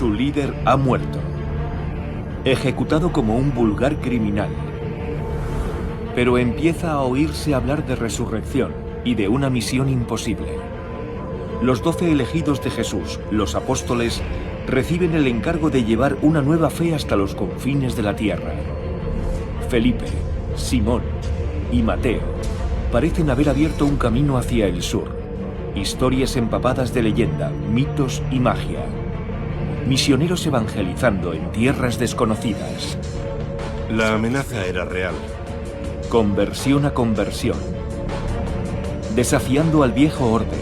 Su líder ha muerto, ejecutado como un vulgar criminal. Pero empieza a oírse hablar de resurrección y de una misión imposible. Los 12 elegidos de Jesús, los apóstoles, reciben el encargo de llevar una nueva fe hasta los confines de la tierra. Felipe, Simón y Mateo parecen haber abierto un camino hacia el sur. Historias empapadas de leyenda, mitos y magia. Misioneros evangelizando en tierras desconocidas. La amenaza era real. Conversión a conversión. Desafiando al viejo orden.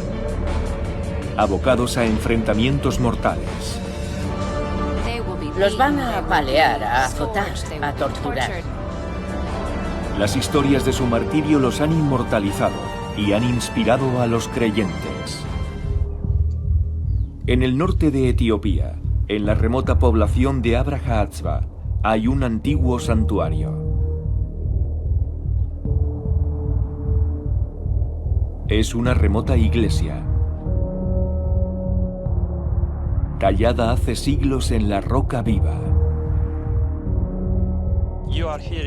Abocados a enfrentamientos mortales. Los van a apalear, a azotar, a torturar. Las historias de su martirio los han inmortalizado y han inspirado a los creyentes. En el norte de Etiopía, en la remota población de Abraha-Atzba, hay un antiguo santuario. Es una remota iglesia, tallada hace siglos en la roca viva.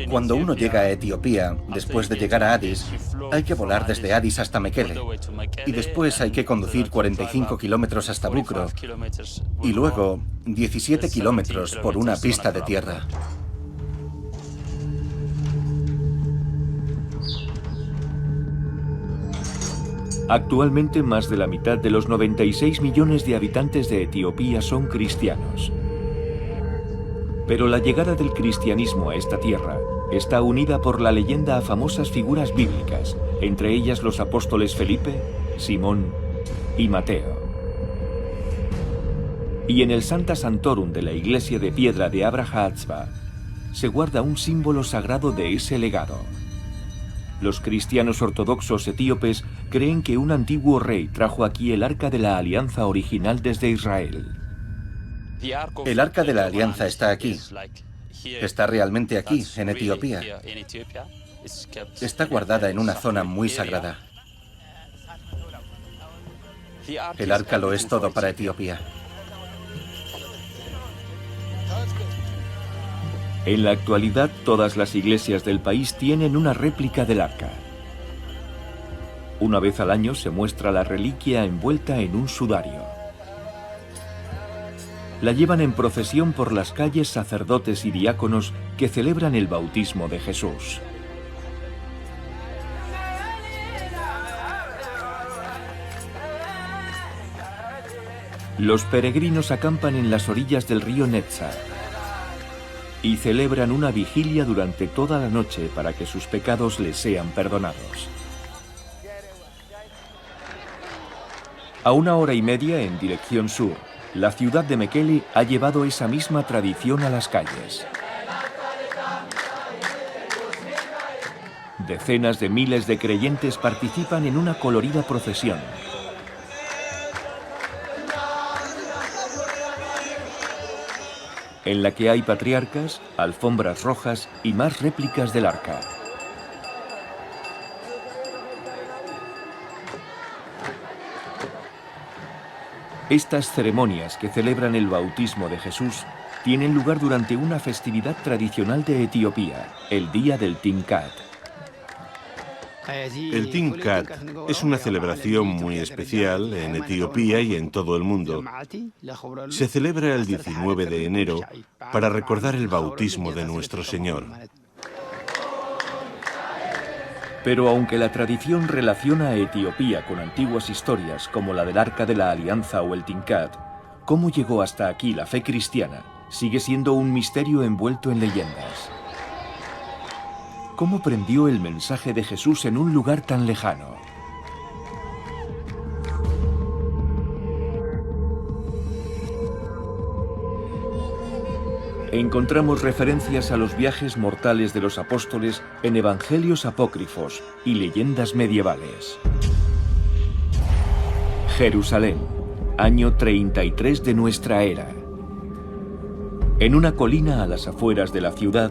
Cuando uno llega a Etiopía, después de llegar a Addis, hay que volar desde Addis hasta Mekele. Y después hay que conducir 45 kilómetros hasta Bukro. Y luego 17 kilómetros por una pista de tierra. Actualmente más de la mitad de los 96 millones de habitantes de Etiopía son cristianos. Pero la llegada del cristianismo a esta tierra está unida por la leyenda a famosas figuras bíblicas, entre ellas los apóstoles Felipe, Simón y Mateo. Y en el Santa Santorum de la iglesia de piedra de Abraha-Atzba se guarda un símbolo sagrado de ese legado. Los cristianos ortodoxos etíopes creen que un antiguo rey trajo aquí el Arca de la Alianza original desde Israel. El Arca de la Alianza está aquí. Está realmente aquí, en Etiopía. Está guardada en una zona muy sagrada. El Arca lo es todo para Etiopía. En la actualidad, todas las iglesias del país tienen una réplica del arca. Una vez al año se muestra la reliquia envuelta en un sudario. La llevan en procesión por las calles sacerdotes y diáconos que celebran el bautismo de Jesús. Los peregrinos acampan en las orillas del río Netza y celebran una vigilia durante toda la noche para que sus pecados les sean perdonados. A 1 hora y media en dirección sur, la ciudad de Mekele ha llevado esa misma tradición a las calles. Decenas de miles de creyentes participan en una colorida procesión. En la que hay patriarcas, alfombras rojas y más réplicas del arca. Estas ceremonias que celebran el bautismo de Jesús tienen lugar durante una festividad tradicional de Etiopía, el día del Tinkat. El Tinkat es una celebración muy especial en Etiopía y en todo el mundo. Se celebra el 19 de enero para recordar el bautismo de nuestro Señor. Pero aunque la tradición relaciona a Etiopía con antiguas historias como la del Arca de la Alianza o el Tinkat, cómo llegó hasta aquí la fe cristiana sigue siendo un misterio envuelto en leyendas. ¿Cómo prendió el mensaje de Jesús en un lugar tan lejano? Encontramos referencias a los viajes mortales de los apóstoles en evangelios apócrifos y leyendas medievales. Jerusalén, año 33 de nuestra era. En una colina a las afueras de la ciudad,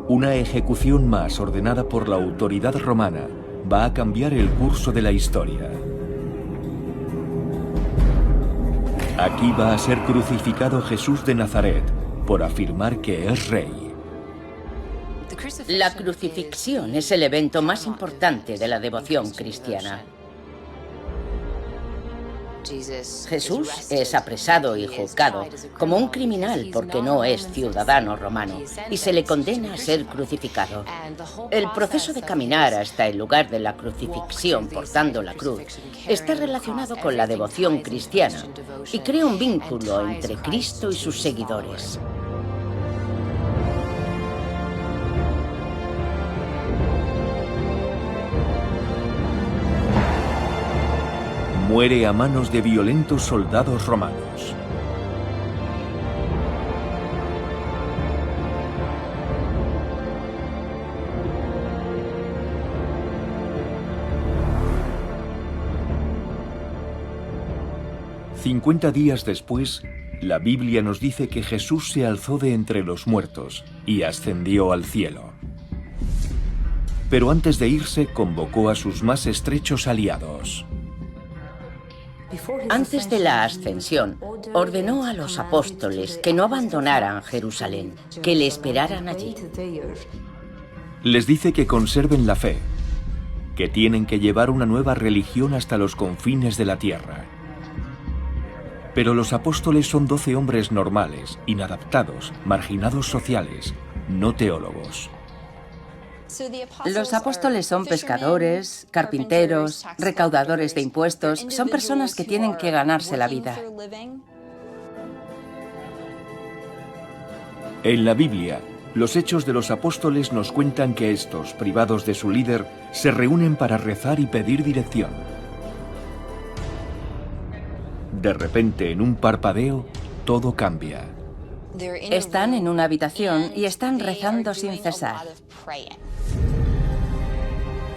una ejecución más ordenada por la autoridad romana va a cambiar el curso de la historia. Aquí va a ser crucificado Jesús de Nazaret por afirmar que es rey. La crucifixión es el evento más importante de la devoción cristiana. Jesús es apresado y juzgado como un criminal porque no es ciudadano romano y se le condena a ser crucificado. El proceso de caminar hasta el lugar de la crucifixión portando la cruz está relacionado con la devoción cristiana y crea un vínculo entre Cristo y sus seguidores. Muere a manos de violentos soldados romanos. «50 días después, la Biblia nos dice que Jesús se alzó de entre los muertos y ascendió al cielo. Pero antes de irse, convocó a sus más estrechos aliados. Antes de la ascensión, ordenó a los apóstoles que no abandonaran Jerusalén, que le esperaran allí. Les dice que conserven la fe, que tienen que llevar una nueva religión hasta los confines de la tierra. Pero los apóstoles son 12 hombres normales, inadaptados, marginados sociales, no teólogos. Los apóstoles son pescadores, carpinteros, recaudadores de impuestos, son personas que tienen que ganarse la vida. En la Biblia, los Hechos de los Apóstoles nos cuentan que estos, privados de su líder, se reúnen para rezar y pedir dirección. De repente, en un parpadeo, todo cambia. Están en una habitación y están rezando sin cesar.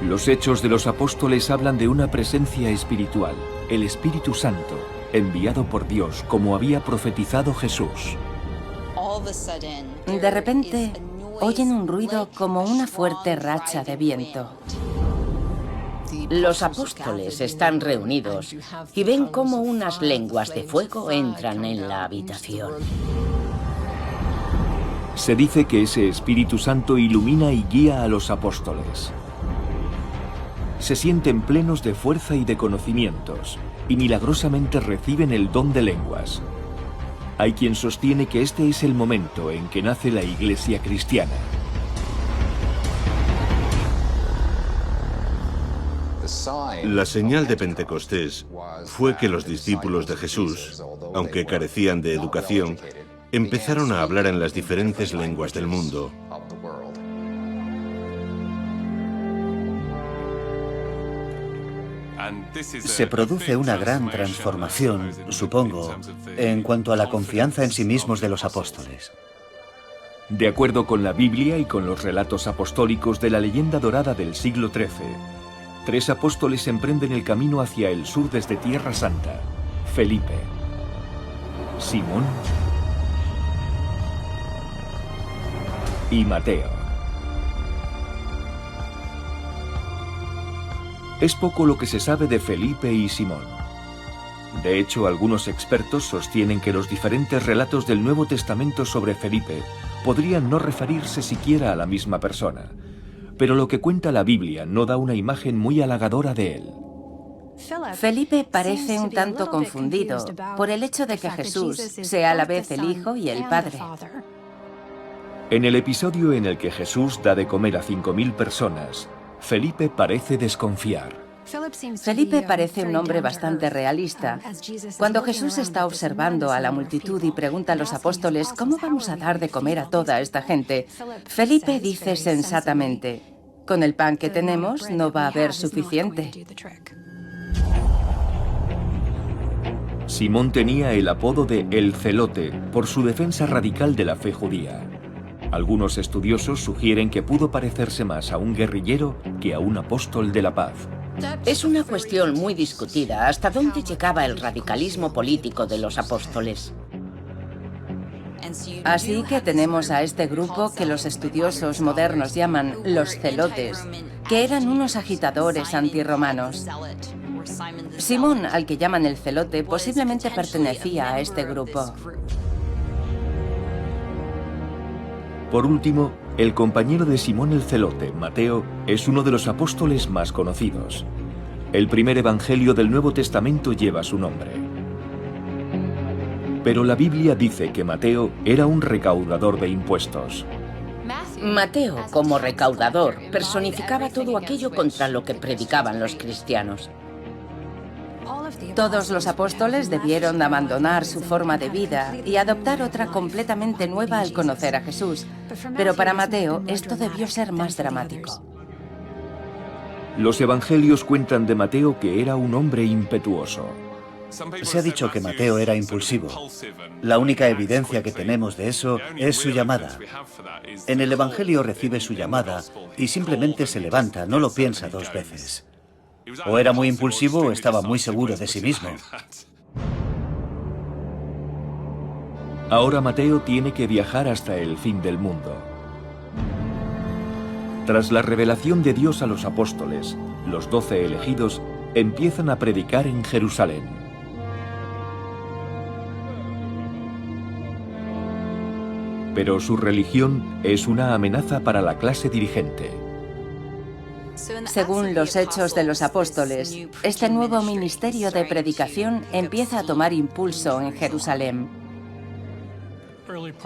Los Hechos de los Apóstoles hablan de una presencia espiritual, el Espíritu Santo, enviado por Dios como había profetizado Jesús. De repente, oyen un ruido como una fuerte racha de viento. Los apóstoles están reunidos y ven cómo unas lenguas de fuego entran en la habitación. Se dice que ese Espíritu Santo ilumina y guía a los apóstoles. Se sienten plenos de fuerza y de conocimientos, y milagrosamente reciben el don de lenguas. Hay quien sostiene que este es el momento en que nace la Iglesia cristiana. La señal de Pentecostés fue que los discípulos de Jesús, aunque carecían de educación, empezaron a hablar en las diferentes lenguas del mundo. Se produce una gran transformación, supongo, en cuanto a la confianza en sí mismos de los apóstoles. De acuerdo con la Biblia y con los relatos apostólicos de la leyenda dorada del siglo XIII, 3 apóstoles emprenden el camino hacia el sur desde Tierra Santa: Felipe, Simón y Mateo. Es poco lo que se sabe de Felipe y Simón. De hecho, algunos expertos sostienen que los diferentes relatos del Nuevo Testamento sobre Felipe podrían no referirse siquiera a la misma persona, pero lo que cuenta la Biblia no da una imagen muy halagadora de él. Felipe parece un tanto confundido por el hecho de que Jesús sea a la vez el Hijo y el Padre. En el episodio en el que Jesús da de comer a 5.000 personas, Felipe parece desconfiar. Felipe parece un hombre bastante realista. Cuando Jesús está observando a la multitud y pregunta a los apóstoles ¿cómo vamos a dar de comer a toda esta gente?, Felipe dice sensatamente: con el pan que tenemos no va a haber suficiente. Simón tenía el apodo de El Celote por su defensa radical de la fe judía. Algunos estudiosos sugieren que pudo parecerse más a un guerrillero que a un apóstol de la paz. Es una cuestión muy discutida hasta dónde llegaba el radicalismo político de los apóstoles. Así que tenemos a este grupo que los estudiosos modernos llaman los celotes, que eran unos agitadores antirromanos. Simón, al que llaman el Celote, posiblemente pertenecía a este grupo. Por último, el compañero de Simón el Celote, Mateo, es uno de los apóstoles más conocidos. El primer evangelio del Nuevo Testamento lleva su nombre. Pero la Biblia dice que Mateo era un recaudador de impuestos. Mateo, como recaudador, personificaba todo aquello contra lo que predicaban los cristianos. Todos los apóstoles debieron abandonar su forma de vida y adoptar otra completamente nueva al conocer a Jesús. Pero para Mateo esto debió ser más dramático. Los evangelios cuentan de Mateo que era un hombre impetuoso. Se ha dicho que Mateo era impulsivo. La única evidencia que tenemos de eso es su llamada. En el Evangelio recibe su llamada y simplemente se levanta, no lo piensa dos veces. O era muy impulsivo o estaba muy seguro de sí mismo. Ahora Mateo tiene que viajar hasta el fin del mundo. Tras la revelación de Dios a los apóstoles, los 12 elegidos empiezan a predicar en Jerusalén. Pero su religión es una amenaza para la clase dirigente. Según los Hechos de los Apóstoles, este nuevo ministerio de predicación empieza a tomar impulso en Jerusalén.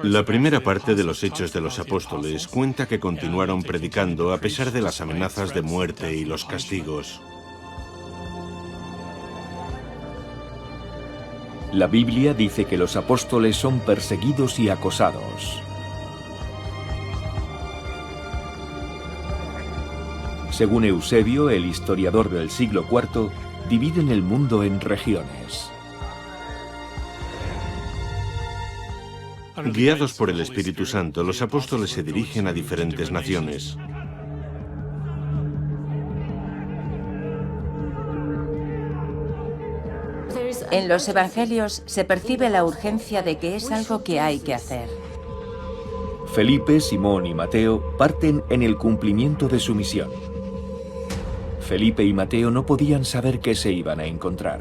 La primera parte de los Hechos de los Apóstoles cuenta que continuaron predicando a pesar de las amenazas de muerte y los castigos. La Biblia dice que los apóstoles son perseguidos y acosados. Según Eusebio, el historiador del siglo IV, dividen el mundo en regiones. Guiados por el Espíritu Santo, los apóstoles se dirigen a diferentes naciones. En los evangelios se percibe la urgencia de que es algo que hay que hacer. Felipe, Simón y Mateo parten en el cumplimiento de su misión. Felipe y Mateo no podían saber qué se iban a encontrar.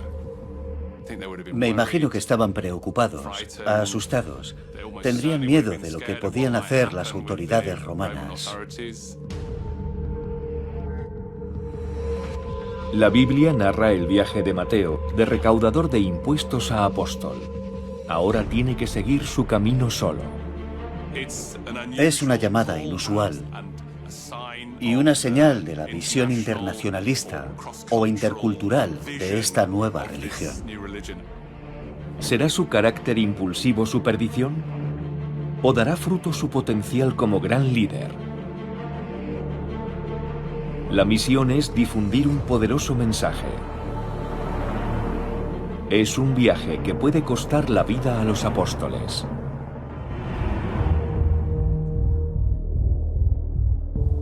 Me imagino que estaban preocupados, asustados. Tendrían miedo de lo que podían hacer las autoridades romanas. La Biblia narra el viaje de Mateo, de recaudador de impuestos a apóstol. Ahora tiene que seguir su camino solo. Es una llamada inusual y una señal de la visión internacionalista o intercultural de esta nueva religión. ¿Será su carácter impulsivo su perdición? ¿O dará fruto su potencial como gran líder? La misión es difundir un poderoso mensaje. Es un viaje que puede costar la vida a los apóstoles.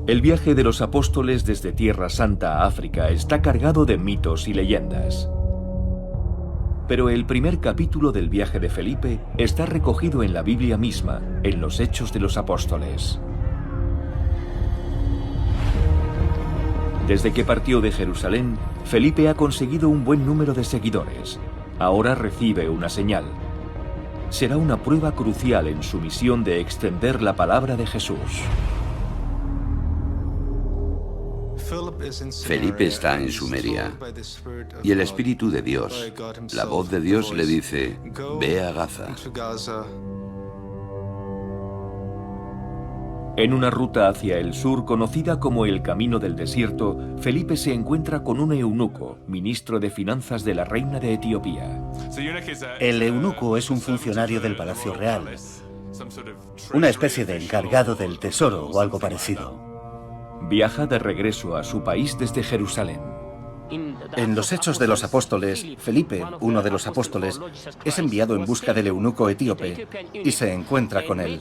El viaje de los apóstoles desde Tierra Santa a África está cargado de mitos y leyendas. Pero el primer capítulo del viaje de Felipe está recogido en la Biblia misma, en los Hechos de los Apóstoles. Desde que partió de Jerusalén, Felipe ha conseguido un buen número de seguidores. Ahora recibe una señal. Será una prueba crucial en su misión de extender la palabra de Jesús. Felipe está en Sumeria y el Espíritu de Dios, la voz de Dios le dice, ve a Gaza. En una ruta hacia el sur conocida como el Camino del Desierto, Felipe se encuentra con un eunuco, ministro de finanzas de la reina de Etiopía. El eunuco es un funcionario del Palacio Real, una especie de encargado del tesoro o algo parecido. Viaja de regreso a su país desde Jerusalén. En los Hechos de los Apóstoles, Felipe, uno de los apóstoles, es enviado en busca del eunuco etíope y se encuentra con él.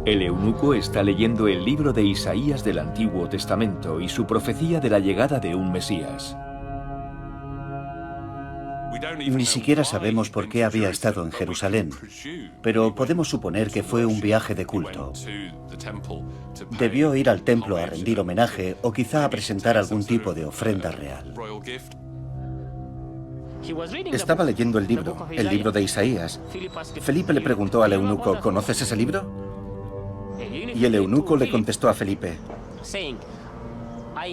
El eunuco está leyendo el libro de Isaías del Antiguo Testamento y su profecía de la llegada de un Mesías. Ni siquiera sabemos por qué había estado en Jerusalén, pero podemos suponer que fue un viaje de culto. Debió ir al templo a rendir homenaje o quizá a presentar algún tipo de ofrenda real. Estaba leyendo el libro de Isaías. Felipe le preguntó al eunuco, ¿conoces ese libro? Y el eunuco le contestó a Felipe,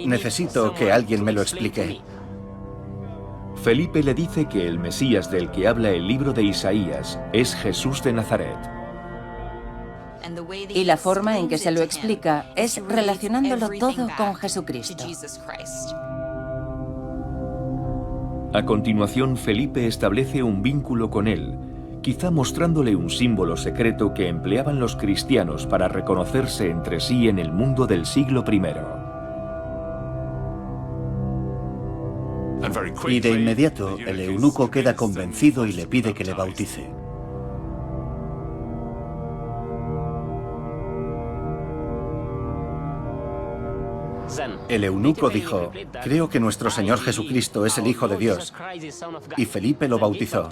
necesito que alguien me lo explique. Felipe le dice que el Mesías del que habla el libro de Isaías es Jesús de Nazaret. Y la forma en que se lo explica es relacionándolo todo con Jesucristo. A continuación, Felipe establece un vínculo con él, quizá mostrándole un símbolo secreto que empleaban los cristianos para reconocerse entre sí en el mundo del siglo I. Y de inmediato, el eunuco queda convencido y le pide que le bautice. El eunuco dijo, creo que nuestro Señor Jesucristo es el Hijo de Dios. Y Felipe lo bautizó.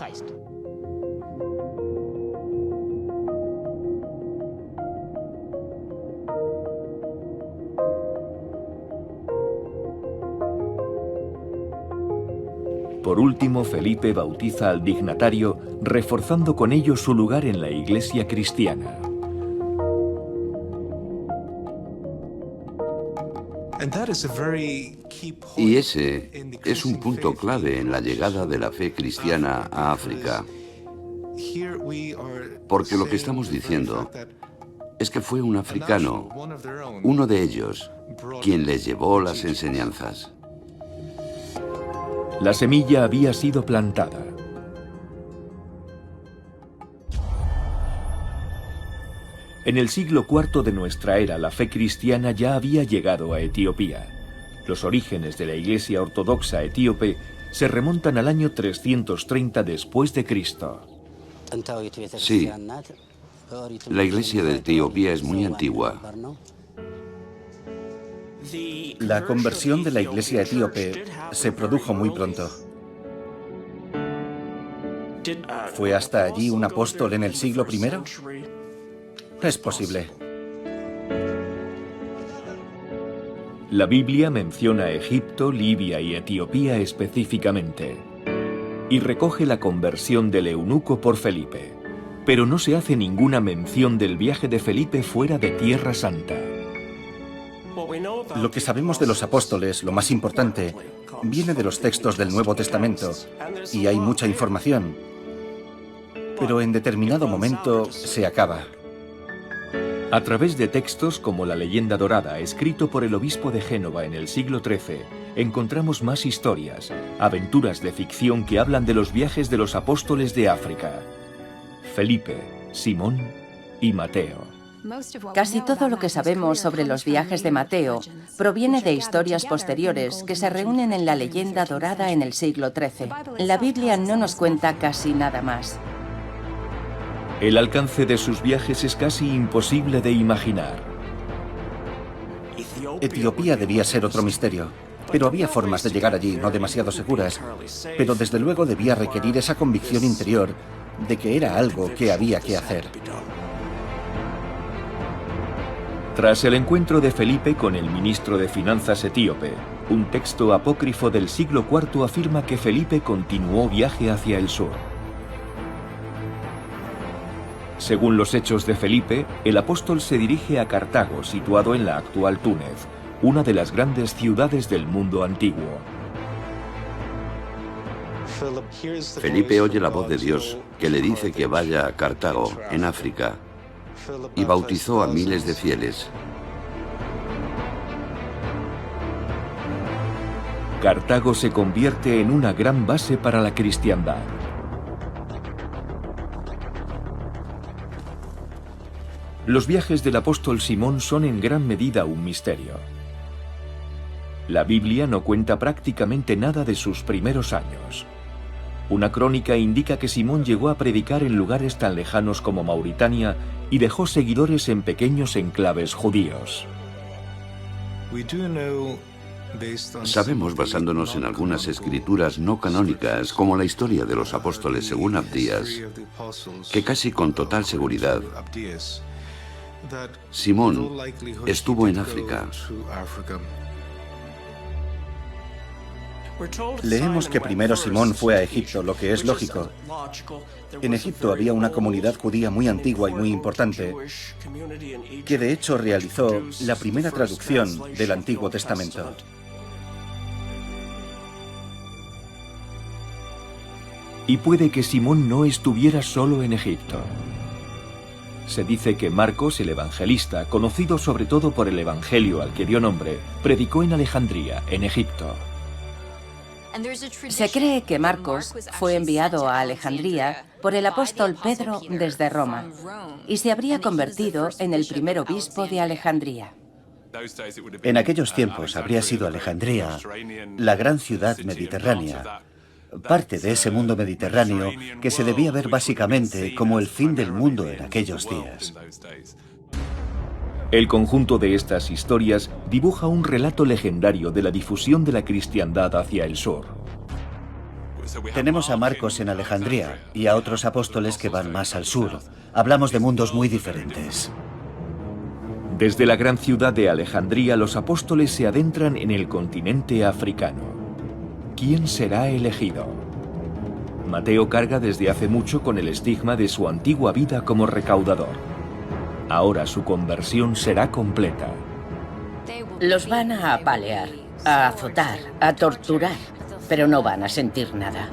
Por último, Felipe bautiza al dignatario, reforzando con ello su lugar en la iglesia cristiana. Y ese es un punto clave en la llegada de la fe cristiana a África. Porque lo que estamos diciendo es que fue un africano, uno de ellos, quien les llevó las enseñanzas. La semilla había sido plantada. En el siglo IV de nuestra era, la fe cristiana ya había llegado a Etiopía. Los orígenes de la Iglesia Ortodoxa etíope se remontan al año 330 después de Cristo. Sí, la Iglesia de Etiopía es muy antigua. La conversión de la iglesia etíope se produjo muy pronto. ¿Fue hasta allí un apóstol en el siglo I? Es posible. La Biblia menciona Egipto, Libia y Etiopía específicamente, y recoge la conversión del eunuco por Felipe, pero no se hace ninguna mención del viaje de Felipe fuera de Tierra Santa. Lo que sabemos de los apóstoles, lo más importante, viene de los textos del Nuevo Testamento, y hay mucha información, pero en determinado momento se acaba. A través de textos como la Leyenda Dorada, escrito por el obispo de Génova en el siglo XIII, encontramos más historias, aventuras de ficción que hablan de los viajes de los apóstoles de África: Felipe, Simón y Mateo. Casi todo lo que sabemos sobre los viajes de Mateo proviene de historias posteriores que se reúnen en la Leyenda Dorada en el siglo XIII. La Biblia no nos cuenta casi nada más. El alcance de sus viajes es casi imposible de imaginar. Etiopía debía ser otro misterio, pero había formas de llegar allí, no demasiado seguras, pero desde luego debía requerir esa convicción interior de que era algo que había que hacer. Tras el encuentro de Felipe con el ministro de Finanzas etíope, un texto apócrifo del siglo IV afirma que Felipe continuó viaje hacia el sur. Según los Hechos de Felipe, el apóstol se dirige a Cartago, situado en la actual Túnez, una de las grandes ciudades del mundo antiguo. Felipe oye la voz de Dios que le dice que vaya a Cartago, en África, y bautizó a miles de fieles. Cartago se convierte en una gran base para la cristiandad. Los viajes del apóstol Simón son en gran medida un misterio. La Biblia no cuenta prácticamente nada de sus primeros años. Una crónica indica que Simón llegó a predicar en lugares tan lejanos como Mauritania y dejó seguidores en pequeños enclaves judíos. Sabemos, basándonos en algunas escrituras no canónicas, como la historia de los apóstoles según Abdías, que casi con total seguridad, Simón estuvo en África. Leemos que primero Simón fue a Egipto, lo que es lógico. En Egipto había una comunidad judía muy antigua y muy importante, que de hecho realizó la primera traducción del Antiguo Testamento. Y puede que Simón no estuviera solo en Egipto. Se dice que Marcos, el evangelista, conocido sobre todo por el evangelio al que dio nombre, predicó en Alejandría, en Egipto. Se cree que Marcos fue enviado a Alejandría por el apóstol Pedro desde Roma y se habría convertido en el primer obispo de Alejandría. En aquellos tiempos habría sido Alejandría la gran ciudad mediterránea, parte de ese mundo mediterráneo que se debía ver básicamente como el fin del mundo en aquellos días. El conjunto de estas historias dibuja un relato legendario de la difusión de la cristiandad hacia el sur. Tenemos a Marcos en Alejandría y a otros apóstoles que van más al sur. Hablamos de mundos muy diferentes. Desde la gran ciudad de Alejandría, los apóstoles se adentran en el continente africano. ¿Quién será elegido? Mateo carga desde hace mucho con el estigma de su antigua vida como recaudador. Ahora su conversión será completa. Los van a apalear, a azotar, a torturar, pero no van a sentir nada.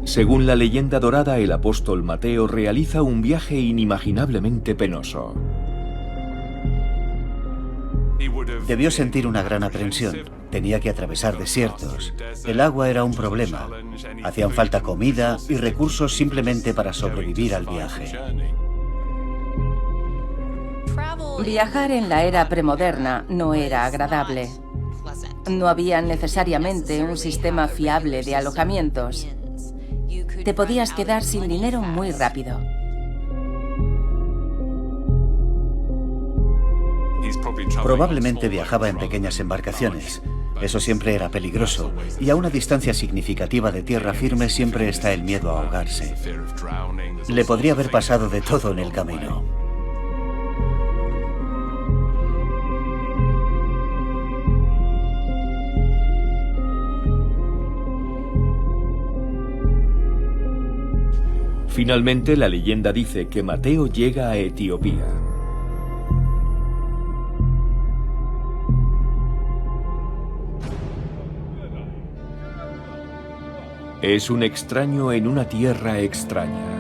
Según la leyenda dorada, el apóstol Mateo realiza un viaje inimaginablemente penoso. Debió sentir una gran aprensión. Tenía que atravesar desiertos. El agua era un problema. Hacían falta comida y recursos simplemente para sobrevivir al viaje. Viajar en la era premoderna no era agradable. No había necesariamente un sistema fiable de alojamientos. Te podías quedar sin dinero muy rápido. Probablemente viajaba en pequeñas embarcaciones. Eso siempre era peligroso, y a una distancia significativa de tierra firme siempre está el miedo a ahogarse. Le podría haber pasado de todo en el camino. Finalmente, la leyenda dice que Mateo llega a Etiopía. Es un extraño en una tierra extraña.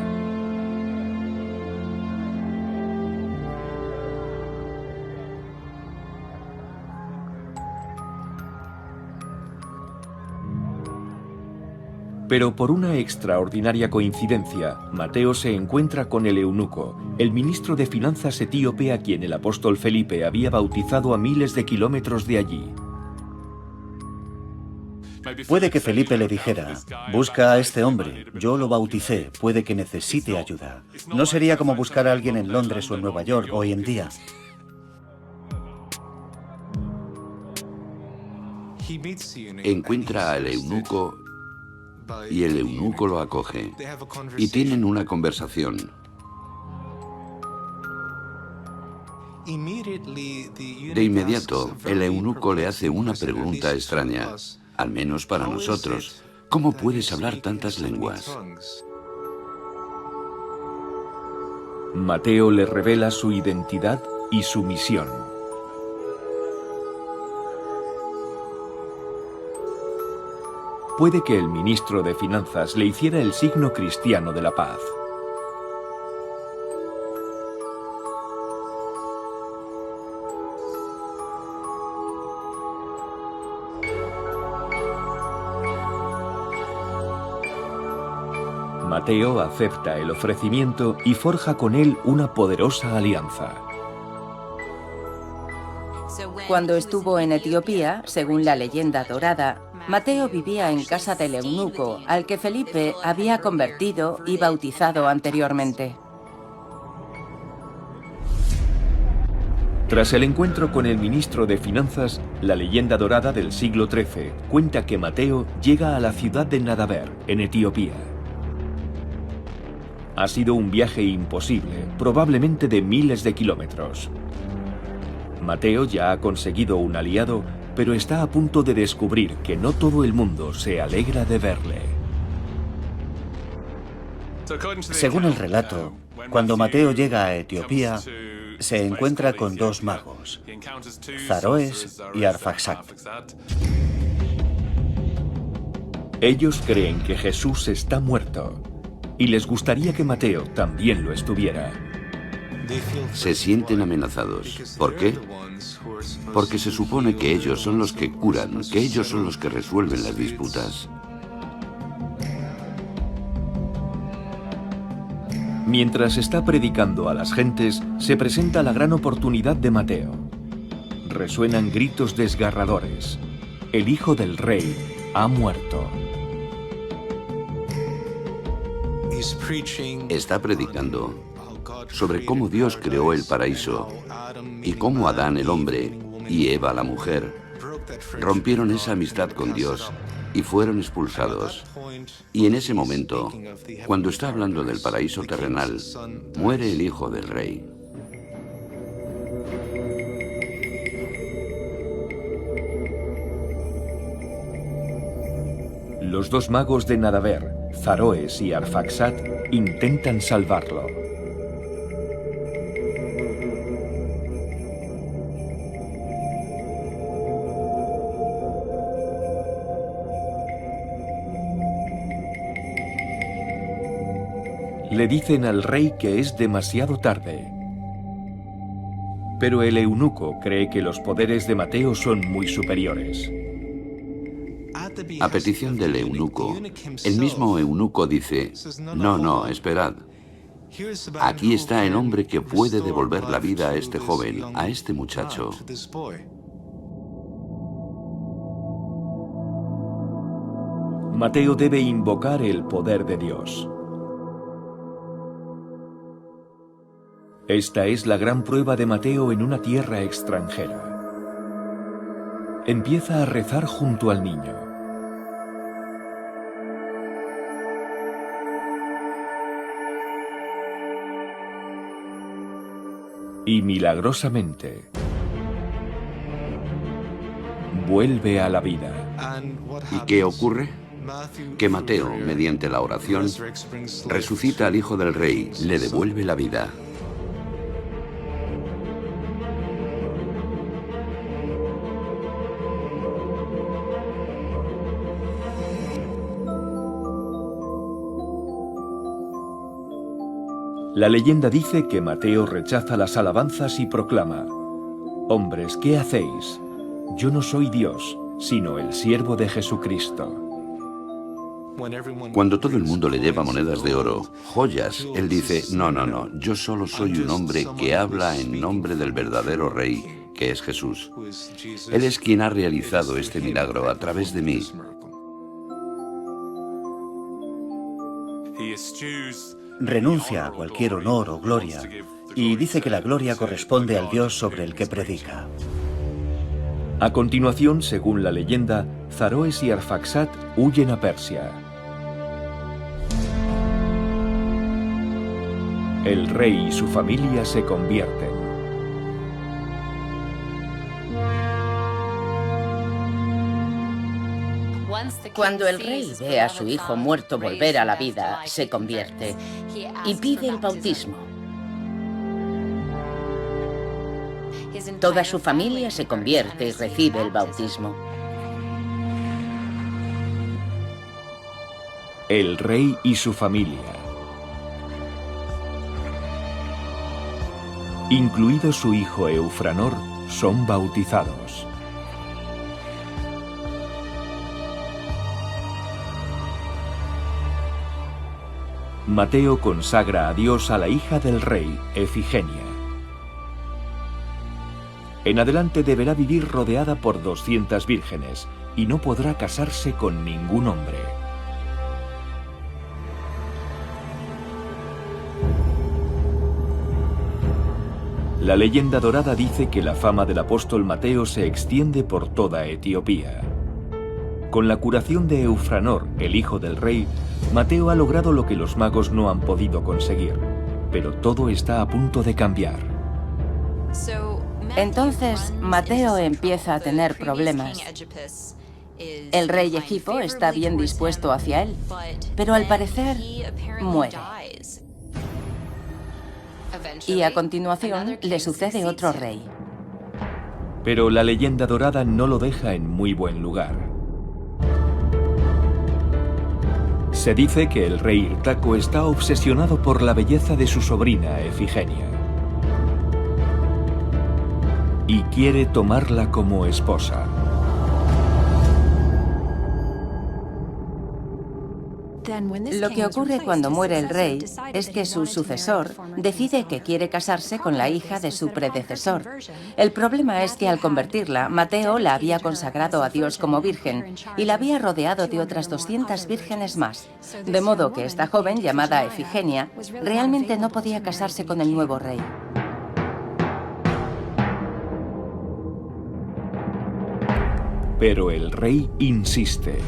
Pero por una extraordinaria coincidencia, Mateo se encuentra con el eunuco, el ministro de finanzas etíope a quien el apóstol Felipe había bautizado a miles de kilómetros de allí. Puede que Felipe le dijera, busca a este hombre, yo lo bauticé, puede que necesite ayuda. No sería como buscar a alguien en Londres o en Nueva York hoy en día. Encuentra al eunuco y el eunuco lo acoge y tienen una conversación. De inmediato, el eunuco le hace una pregunta extraña, al menos para nosotros. ¿Cómo puedes hablar tantas lenguas? Mateo le revela su identidad y su misión. Puede que el ministro de Finanzas le hiciera el signo cristiano de la paz. Mateo acepta el ofrecimiento y forja con él una poderosa alianza. Cuando estuvo en Etiopía, según la leyenda dorada, Mateo vivía en casa del eunuco, al que Felipe había convertido y bautizado anteriormente. Tras el encuentro con el ministro de Finanzas, la leyenda dorada del siglo XIII cuenta que Mateo llega a la ciudad de Nadaver, en Etiopía. Ha sido un viaje imposible, probablemente de miles de kilómetros. Mateo ya ha conseguido un aliado, pero está a punto de descubrir que no todo el mundo se alegra de verle. Según el relato, cuando Mateo llega a Etiopía, se encuentra con dos magos, Zaroes y Arfaxad. Ellos creen que Jesús está muerto y les gustaría que Mateo también lo estuviera. Se sienten amenazados. ¿Por qué? Porque se supone que ellos son los que curan, que ellos son los que resuelven las disputas. Mientras está predicando a las gentes, se presenta la gran oportunidad de Mateo. Resuenan gritos desgarradores. El hijo del rey ha muerto. Está predicando sobre cómo Dios creó el paraíso y cómo Adán el hombre y Eva la mujer rompieron esa amistad con Dios y fueron expulsados. Y en ese momento, cuando está hablando del paraíso terrenal, muere el hijo del rey. Los dos magos de Nadaver, Zaroes y Arfaxad, intentan salvarlo. Le dicen al rey que es demasiado tarde. Pero el eunuco cree que los poderes de Mateo son muy superiores. A petición del eunuco, el mismo eunuco dice: no, esperad. Aquí está el hombre que puede devolver la vida a este joven, a este muchacho. Mateo debe invocar el poder de Dios. Esta es la gran prueba de Mateo en una tierra extranjera. Empieza a rezar junto al niño. Y milagrosamente vuelve a la vida. ¿Y qué ocurre? Que Mateo, mediante la oración, resucita al hijo del rey, le devuelve la vida. La leyenda dice que Mateo rechaza las alabanzas y proclama: «Hombres, ¿qué hacéis? Yo no soy Dios, sino el siervo de Jesucristo». Cuando todo el mundo le lleva monedas de oro, joyas, él dice: no, yo solo soy un hombre que habla en nombre del verdadero rey, que es Jesús. Él es quien ha realizado este milagro a través de mí. Renuncia a cualquier honor o gloria y dice que la gloria corresponde al Dios sobre el que predica. A continuación, según la leyenda, Zaroes y Arfaxad huyen a Persia. El rey y su familia se convierten. Cuando el rey ve a su hijo muerto volver a la vida, se convierte y pide el bautismo. Toda su familia se convierte y recibe el bautismo. El rey y su familia, incluido su hijo Eufranor, son bautizados. Mateo consagra a Dios a la hija del rey, Efigenia. En adelante deberá vivir rodeada por 200 vírgenes, y no podrá casarse con ningún hombre. La leyenda dorada dice que la fama del apóstol Mateo se extiende por toda Etiopía. Con la curación de Eufranor, el hijo del rey, Mateo ha logrado lo que los magos no han podido conseguir. Pero todo está a punto de cambiar. Entonces, Mateo empieza a tener problemas. El rey Egipo está bien dispuesto hacia él, pero al parecer muere. Y a continuación le sucede otro rey. Pero la leyenda dorada no lo deja en muy buen lugar. Se dice que el rey Hirtaco está obsesionado por la belleza de su sobrina Efigenia y quiere tomarla como esposa. Lo que ocurre cuando muere el rey es que su sucesor decide que quiere casarse con la hija de su predecesor. El problema es que al convertirla, Mateo la había consagrado a Dios como virgen y la había rodeado de otras 200 vírgenes más. De modo que esta joven, llamada Efigenia, realmente no podía casarse con el nuevo rey. Pero el rey insiste.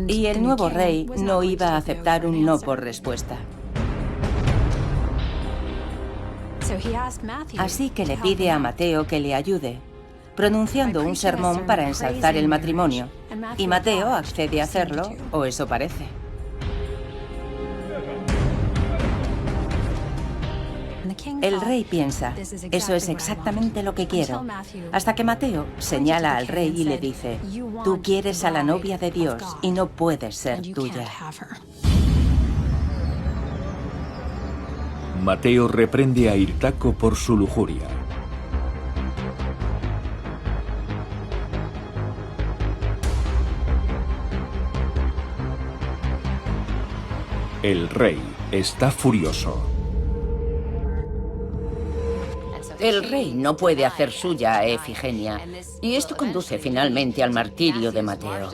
Y el nuevo rey no iba a aceptar un no por respuesta. Así que le pide a Mateo que le ayude, pronunciando un sermón para ensalzar el matrimonio. Y Mateo accede a hacerlo, o eso parece. El rey piensa, eso es exactamente lo que quiero, hasta que Mateo señala al rey y le dice, tú quieres a la novia de Dios y no puedes ser tuya. Mateo reprende a Hirtaco por su lujuria. El rey está furioso. El rey no puede hacer suya a Efigenia, y esto conduce finalmente al martirio de Mateo.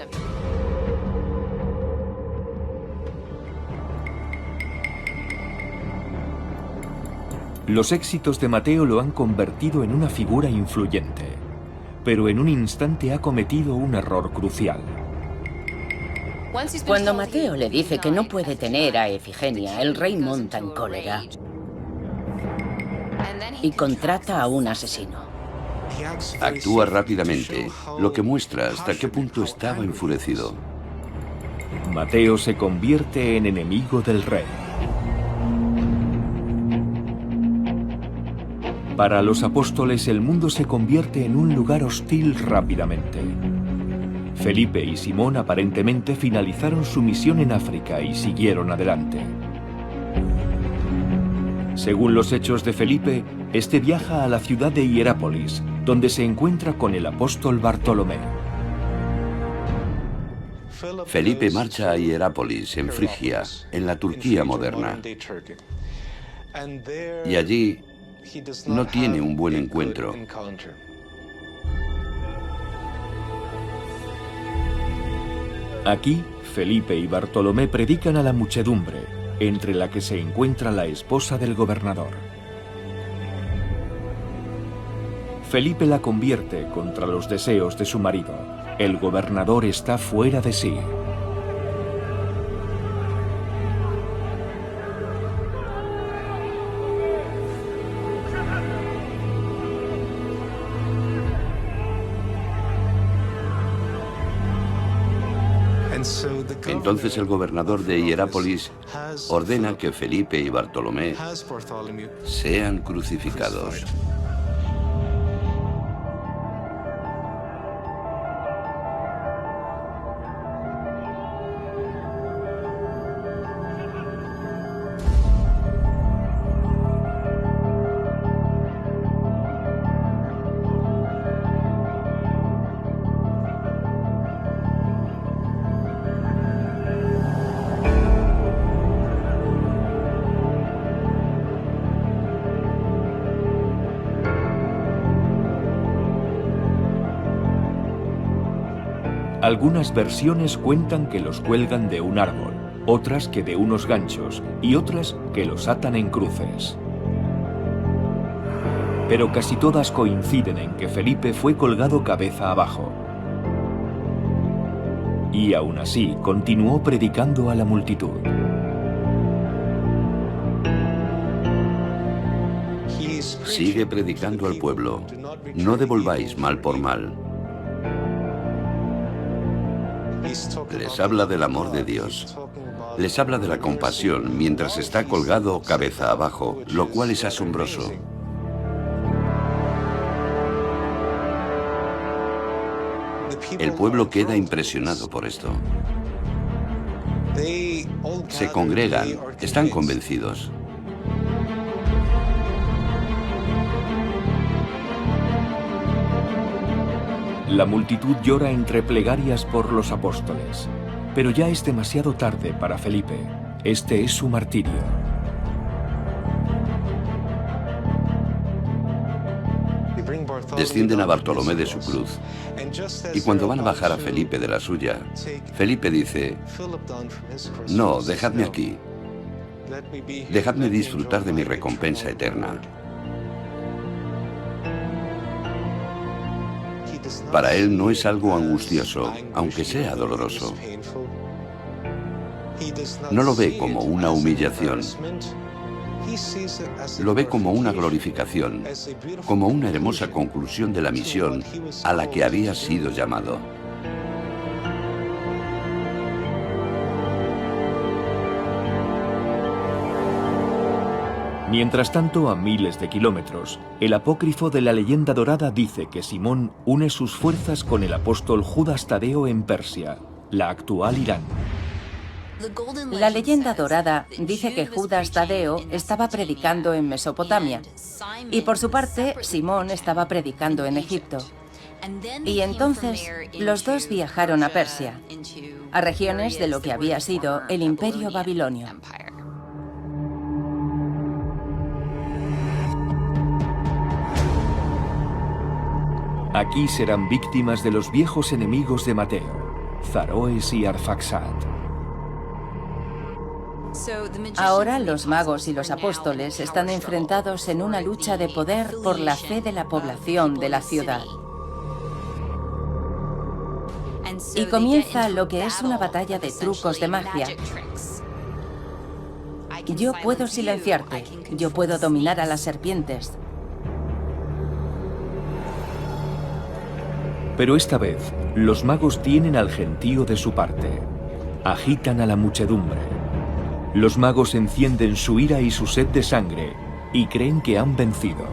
Los éxitos de Mateo lo han convertido en una figura influyente, pero en un instante ha cometido un error crucial. Cuando Mateo le dice que no puede tener a Efigenia, el rey monta en cólera y contrata a un asesino. Actúa rápidamente, lo que muestra hasta qué punto estaba enfurecido. Mateo se convierte en enemigo del rey. Para los apóstoles, el mundo se convierte en un lugar hostil rápidamente. Felipe y Simón aparentemente finalizaron su misión en África y siguieron adelante. Según los hechos de Felipe, este viaja a la ciudad de Hierápolis, donde se encuentra con el apóstol Bartolomé. Felipe marcha a Hierápolis, en Frigia, en la Turquía moderna. Y allí no tiene un buen encuentro. Aquí, Felipe y Bartolomé predican a la muchedumbre, entre la que se encuentra la esposa del gobernador. Felipe la convierte contra los deseos de su marido. El gobernador está fuera de sí. Entonces el gobernador de Hierápolis ordena que Felipe y Bartolomé sean crucificados. Algunas versiones cuentan que los cuelgan de un árbol, otras que de unos ganchos y otras que los atan en cruces. Pero casi todas coinciden en que Felipe fue colgado cabeza abajo. Y aún así continuó predicando a la multitud. Sigue predicando al pueblo. No devolváis mal por mal. Les habla del amor de Dios. Les habla de la compasión mientras está colgado cabeza abajo, lo cual es asombroso. El pueblo queda impresionado por esto. Se congregan, están convencidos. La multitud llora entre plegarias por los apóstoles, pero ya es demasiado tarde para Felipe. Este es su martirio. Descienden a Bartolomé de su cruz, y cuando van a bajar a Felipe de la suya, Felipe dice: no, dejadme aquí. Dejadme disfrutar de mi recompensa eterna. Para él no es algo angustioso, aunque sea doloroso. No lo ve como una humillación. Lo ve como una glorificación, como una hermosa conclusión de la misión a la que había sido llamado. Mientras tanto, a miles de kilómetros, el apócrifo de la leyenda dorada dice que Simón une sus fuerzas con el apóstol Judas Tadeo en Persia, la actual Irán. La leyenda dorada dice que Judas Tadeo estaba predicando en Mesopotamia y por su parte Simón estaba predicando en Egipto. Y entonces los dos viajaron a Persia, a regiones de lo que había sido el Imperio Babilonio. Aquí serán víctimas de los viejos enemigos de Mateo, Zaroes y Arfaxad. Ahora los magos y los apóstoles están enfrentados en una lucha de poder por la fe de la población de la ciudad. Y comienza lo que es una batalla de trucos de magia. Yo puedo silenciarte, yo puedo dominar a las serpientes. Pero esta vez, los magos tienen al gentío de su parte. Agitan a la muchedumbre. Los magos encienden su ira y su sed de sangre y creen que han vencido.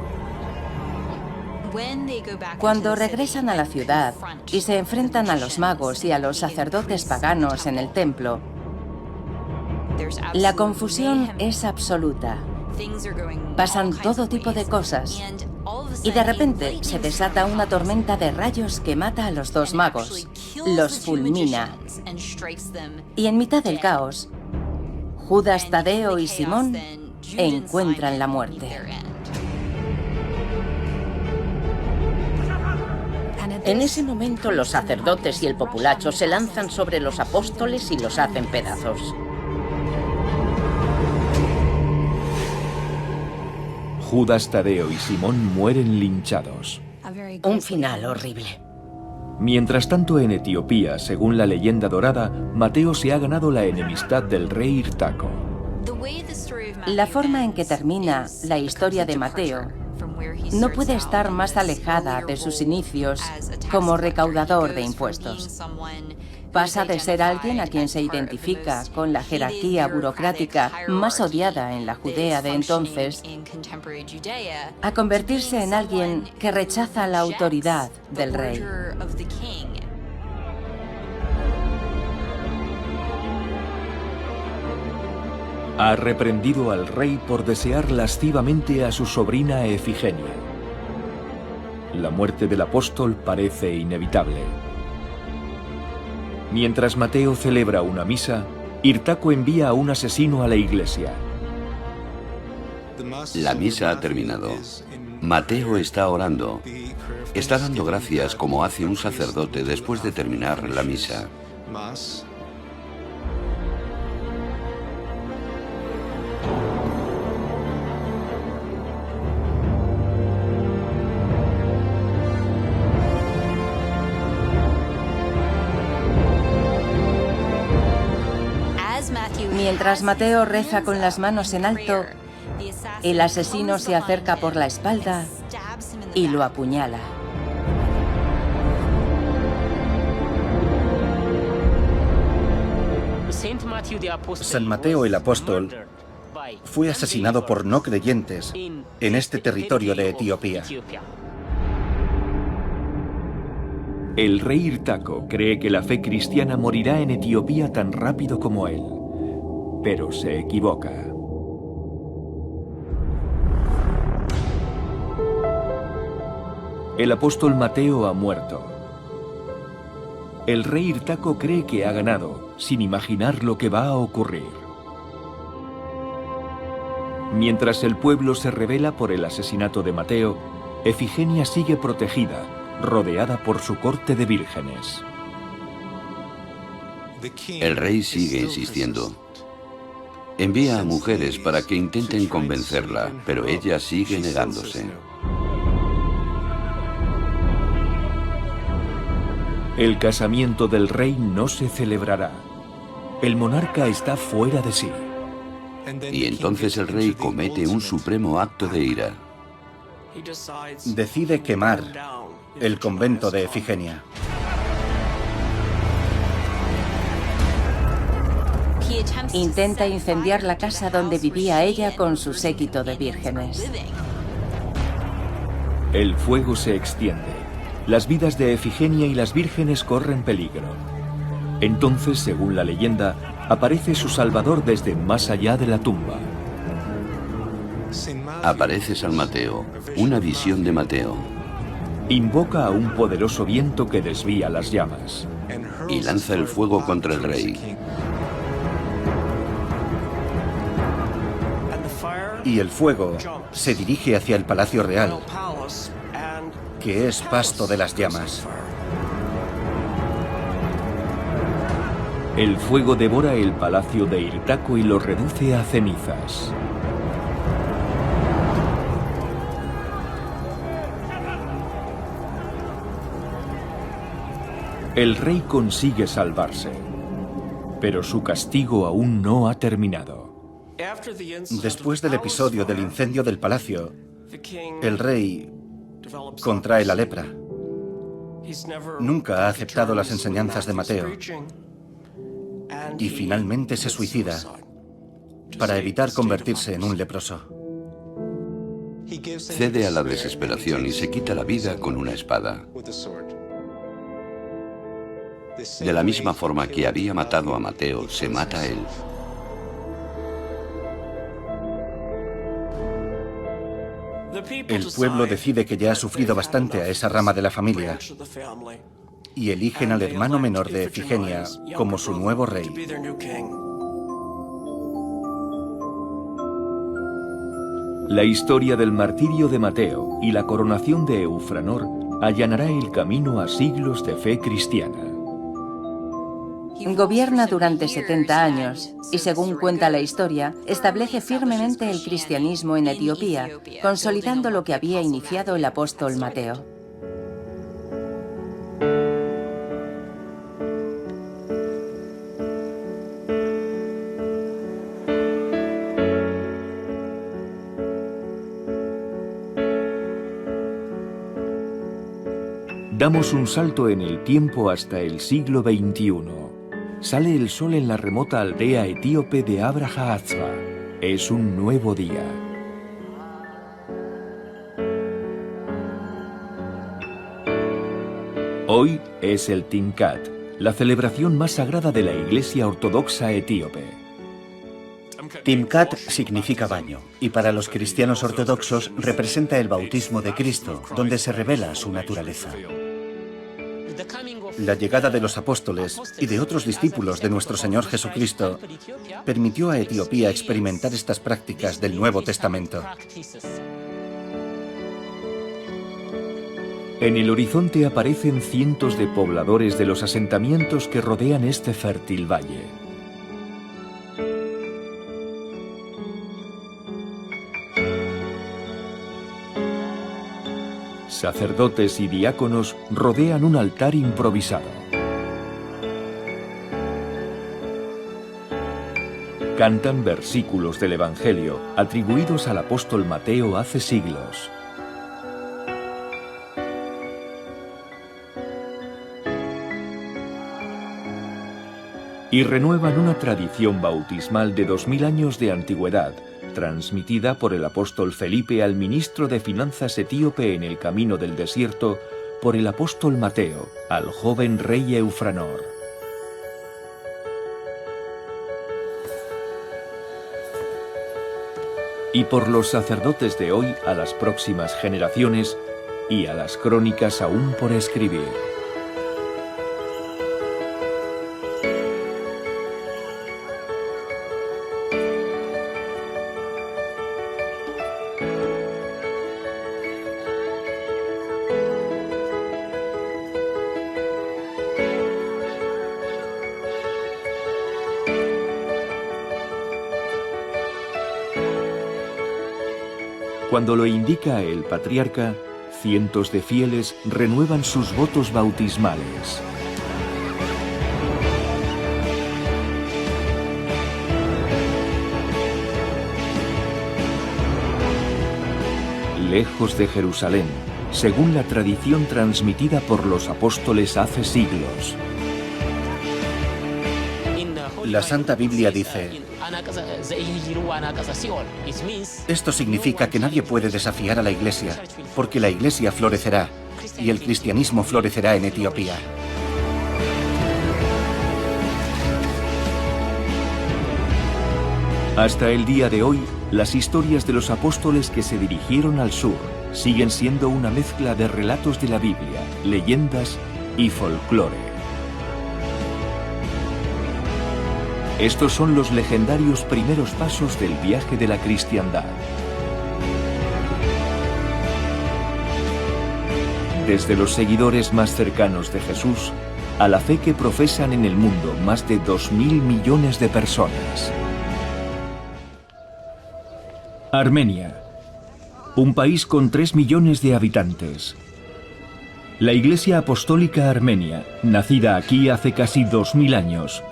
Cuando regresan a la ciudad y se enfrentan a los magos y a los sacerdotes paganos en el templo, la confusión es absoluta. Pasan todo tipo de cosas. Y de repente se desata una tormenta de rayos que mata a los dos magos, los fulmina. Y en mitad del caos, Judas Tadeo y Simón encuentran la muerte. En ese momento los sacerdotes y el populacho se lanzan sobre los apóstoles y los hacen pedazos. Judas Tadeo y Simón mueren linchados. Un final horrible. Mientras tanto, en Etiopía, según la leyenda dorada, Mateo se ha ganado la enemistad del rey Irtaco. La forma en que termina la historia de Mateo no puede estar más alejada de sus inicios como recaudador de impuestos. Pasa de ser alguien a quien se identifica con la jerarquía burocrática más odiada en la Judea de entonces, a convertirse en alguien que rechaza la autoridad del rey. Ha reprendido al rey por desear lascivamente a su sobrina Efigenia. La muerte del apóstol parece inevitable. Mientras Mateo celebra una misa, Irtaco envía a un asesino a la iglesia. La misa ha terminado. Mateo está orando. Está dando gracias como hace un sacerdote después de terminar la misa. Mientras Mateo reza con las manos en alto, el asesino se acerca por la espalda y lo apuñala. San Mateo el apóstol fue asesinado por no creyentes en este territorio de Etiopía. El rey Hirtaco cree que la fe cristiana morirá en Etiopía tan rápido como él, pero se equivoca. El apóstol Mateo ha muerto. El rey Hirtaco cree que ha ganado, sin imaginar lo que va a ocurrir. Mientras el pueblo se rebela por el asesinato de Mateo, Efigenia sigue protegida, rodeada por su corte de vírgenes. El rey sigue insistiendo. Envía a mujeres para que intenten convencerla, pero ella sigue negándose. El casamiento del rey no se celebrará. El monarca está fuera de sí. Y entonces el rey comete un supremo acto de ira. Decide quemar el convento de Efigenia. Intenta incendiar la casa donde vivía ella con su séquito de vírgenes. El fuego se extiende. Las vidas de Efigenia y las vírgenes corren peligro. Entonces, según la leyenda, aparece su salvador desde más allá de la tumba. Aparece San Mateo, una visión de Mateo, Invoca a un poderoso viento que desvía las llamas. y lanza el fuego contra el rey. Y el fuego se dirige hacia el Palacio Real, que es pasto de las llamas. El fuego devora el palacio de Hirtaco y lo reduce a cenizas. El rey consigue salvarse, pero su castigo aún no ha terminado. Después del episodio del incendio del palacio, el rey contrae la lepra. Nunca ha aceptado las enseñanzas de Mateo y finalmente se suicida para evitar convertirse en un leproso. Cede a la desesperación y se quita la vida con una espada. De la misma forma que había matado a Mateo, se mata a él. El pueblo decide que ya ha sufrido bastante a esa rama de la familia y eligen al hermano menor de Efigenia como su nuevo rey. La historia del martirio de Mateo y la coronación de Eufranor allanará el camino a siglos de fe cristiana. Gobierna durante 70 años y, según cuenta la historia, establece firmemente el cristianismo en Etiopía, consolidando lo que había iniciado el apóstol Mateo. Damos un salto en el tiempo hasta el siglo XXI. Sale el sol en la remota aldea etíope de Abraha-Atzba. Es un nuevo día. Hoy es el Timkat, la celebración más sagrada de la Iglesia Ortodoxa etíope. Timkat significa baño, y para los cristianos ortodoxos representa el bautismo de Cristo, donde se revela su naturaleza. La llegada de los apóstoles y de otros discípulos de nuestro Señor Jesucristo permitió a Etiopía experimentar estas prácticas del Nuevo Testamento. En el horizonte aparecen cientos de pobladores de los asentamientos que rodean este fértil valle. Sacerdotes y diáconos rodean un altar improvisado. Cantan versículos del Evangelio atribuidos al apóstol Mateo hace siglos. Y renuevan una tradición bautismal de 2000 años de antigüedad, transmitida por el apóstol Felipe al ministro de Finanzas etíope en el camino del desierto, por el apóstol Mateo al joven rey Eufranor. Y por los sacerdotes de hoy a las próximas generaciones y a las crónicas aún por escribir. Cuando lo indica el patriarca, cientos de fieles renuevan sus votos bautismales. Lejos de Jerusalén, según la tradición transmitida por los apóstoles hace siglos. La Santa Biblia dice: esto significa que nadie puede desafiar a la Iglesia, porque la Iglesia florecerá y el cristianismo florecerá en Etiopía. Hasta el día de hoy, las historias de los apóstoles que se dirigieron al sur siguen siendo una mezcla de relatos de la Biblia, leyendas y folclore. Estos son los legendarios primeros pasos del viaje de la cristiandad. Desde los seguidores más cercanos de Jesús a la fe que profesan en el mundo más de 2.000 millones de personas. Armenia, un país con 3 millones de habitantes. La Iglesia Apostólica Armenia, nacida aquí hace casi 2000 años,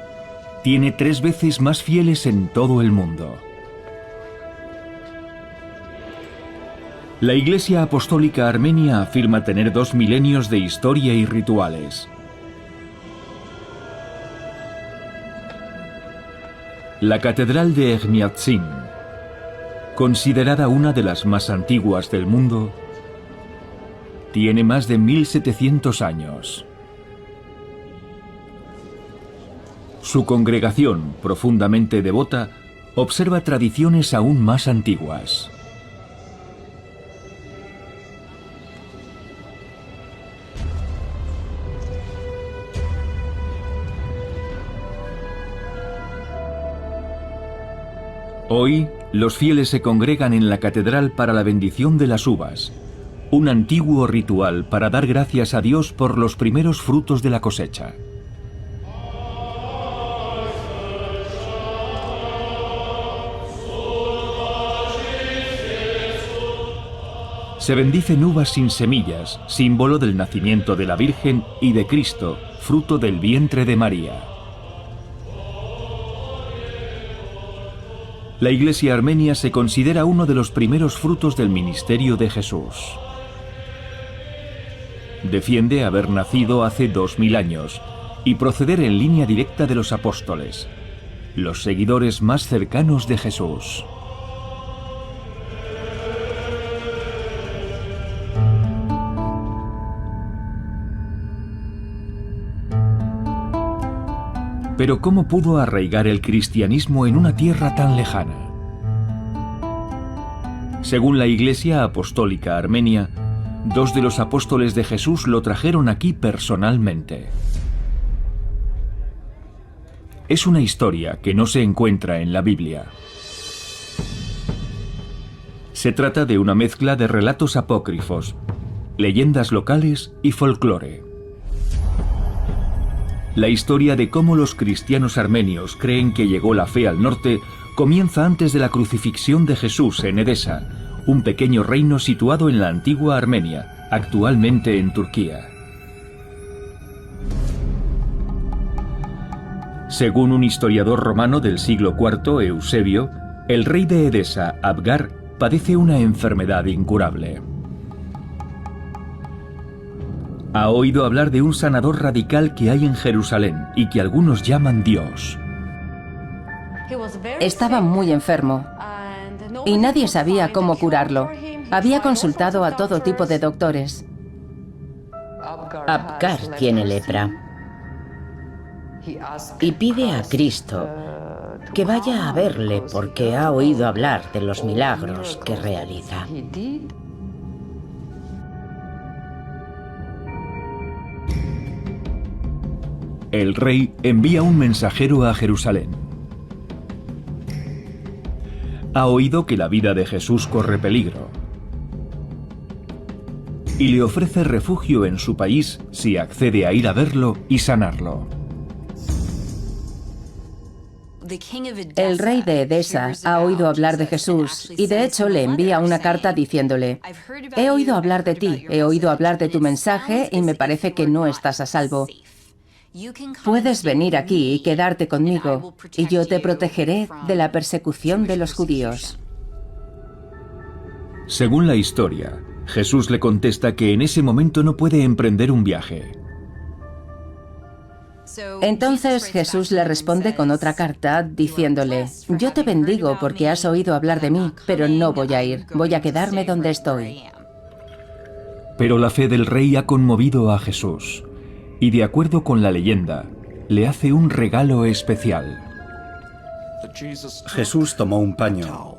tiene 3 veces más fieles en todo el mundo. La Iglesia Apostólica Armenia afirma tener 2 milenios de historia y rituales. La Catedral de Etchmiadzin, considerada una de las más antiguas del mundo, tiene más de 1700 años. Su congregación, profundamente devota, observa tradiciones aún más antiguas. Hoy, los fieles se congregan en la catedral para la bendición de las uvas, un antiguo ritual para dar gracias a Dios por los primeros frutos de la cosecha. Se bendicen uvas sin semillas, símbolo del nacimiento de la Virgen y de Cristo, fruto del vientre de María. La Iglesia armenia se considera uno de los primeros frutos del ministerio de Jesús. Defiende haber nacido hace 2000 años y proceder en línea directa de los apóstoles, los seguidores más cercanos de Jesús. Pero ¿cómo pudo arraigar el cristianismo en una tierra tan lejana? Según la Iglesia Apostólica Armenia, 2 de los apóstoles de Jesús lo trajeron aquí personalmente. es una historia que no se encuentra en la Biblia. Se trata de una mezcla de relatos apócrifos, leyendas locales y folclore. La historia de cómo los cristianos armenios creen que llegó la fe al norte comienza antes de la crucifixión de Jesús en Edesa, un pequeño reino situado en la antigua Armenia, actualmente en Turquía. Según un historiador romano del siglo IV, Eusebio, el rey de Edesa, Abgar, padece una enfermedad incurable. Ha oído hablar de un sanador radical que hay en Jerusalén y que algunos llaman Dios. Estaba muy enfermo y nadie sabía cómo curarlo. Había consultado a todo tipo de doctores. Abgar tiene lepra y pide a Cristo que vaya a verle porque ha oído hablar de los milagros que realiza. El rey envía un mensajero a Jerusalén. Ha oído que la vida de Jesús corre peligro y le ofrece refugio en su país si accede a ir a verlo y sanarlo. El rey de Edesa ha oído hablar de Jesús y de hecho le envía una carta diciéndole: he oído hablar de ti, he oído hablar de tu mensaje y me parece que no estás a salvo. Puedes venir aquí y quedarte conmigo y yo te protegeré de la persecución de los judíos. Según la historia, Jesús le contesta que en ese momento no puede emprender un viaje. Entonces Jesús le responde con otra carta diciéndole: yo te bendigo porque has oído hablar de mí, pero no voy a ir, voy a quedarme donde estoy. Pero la fe del rey ha conmovido a Jesús y, de acuerdo con la leyenda, le hace un regalo especial. Jesús tomó un paño,